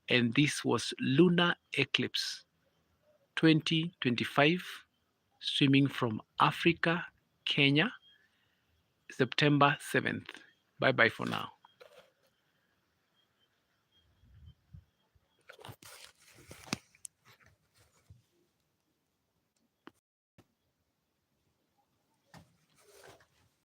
And this was Lunar Eclipse 2025, streaming from Africa, Kenya, September 7th. Bye-bye for now.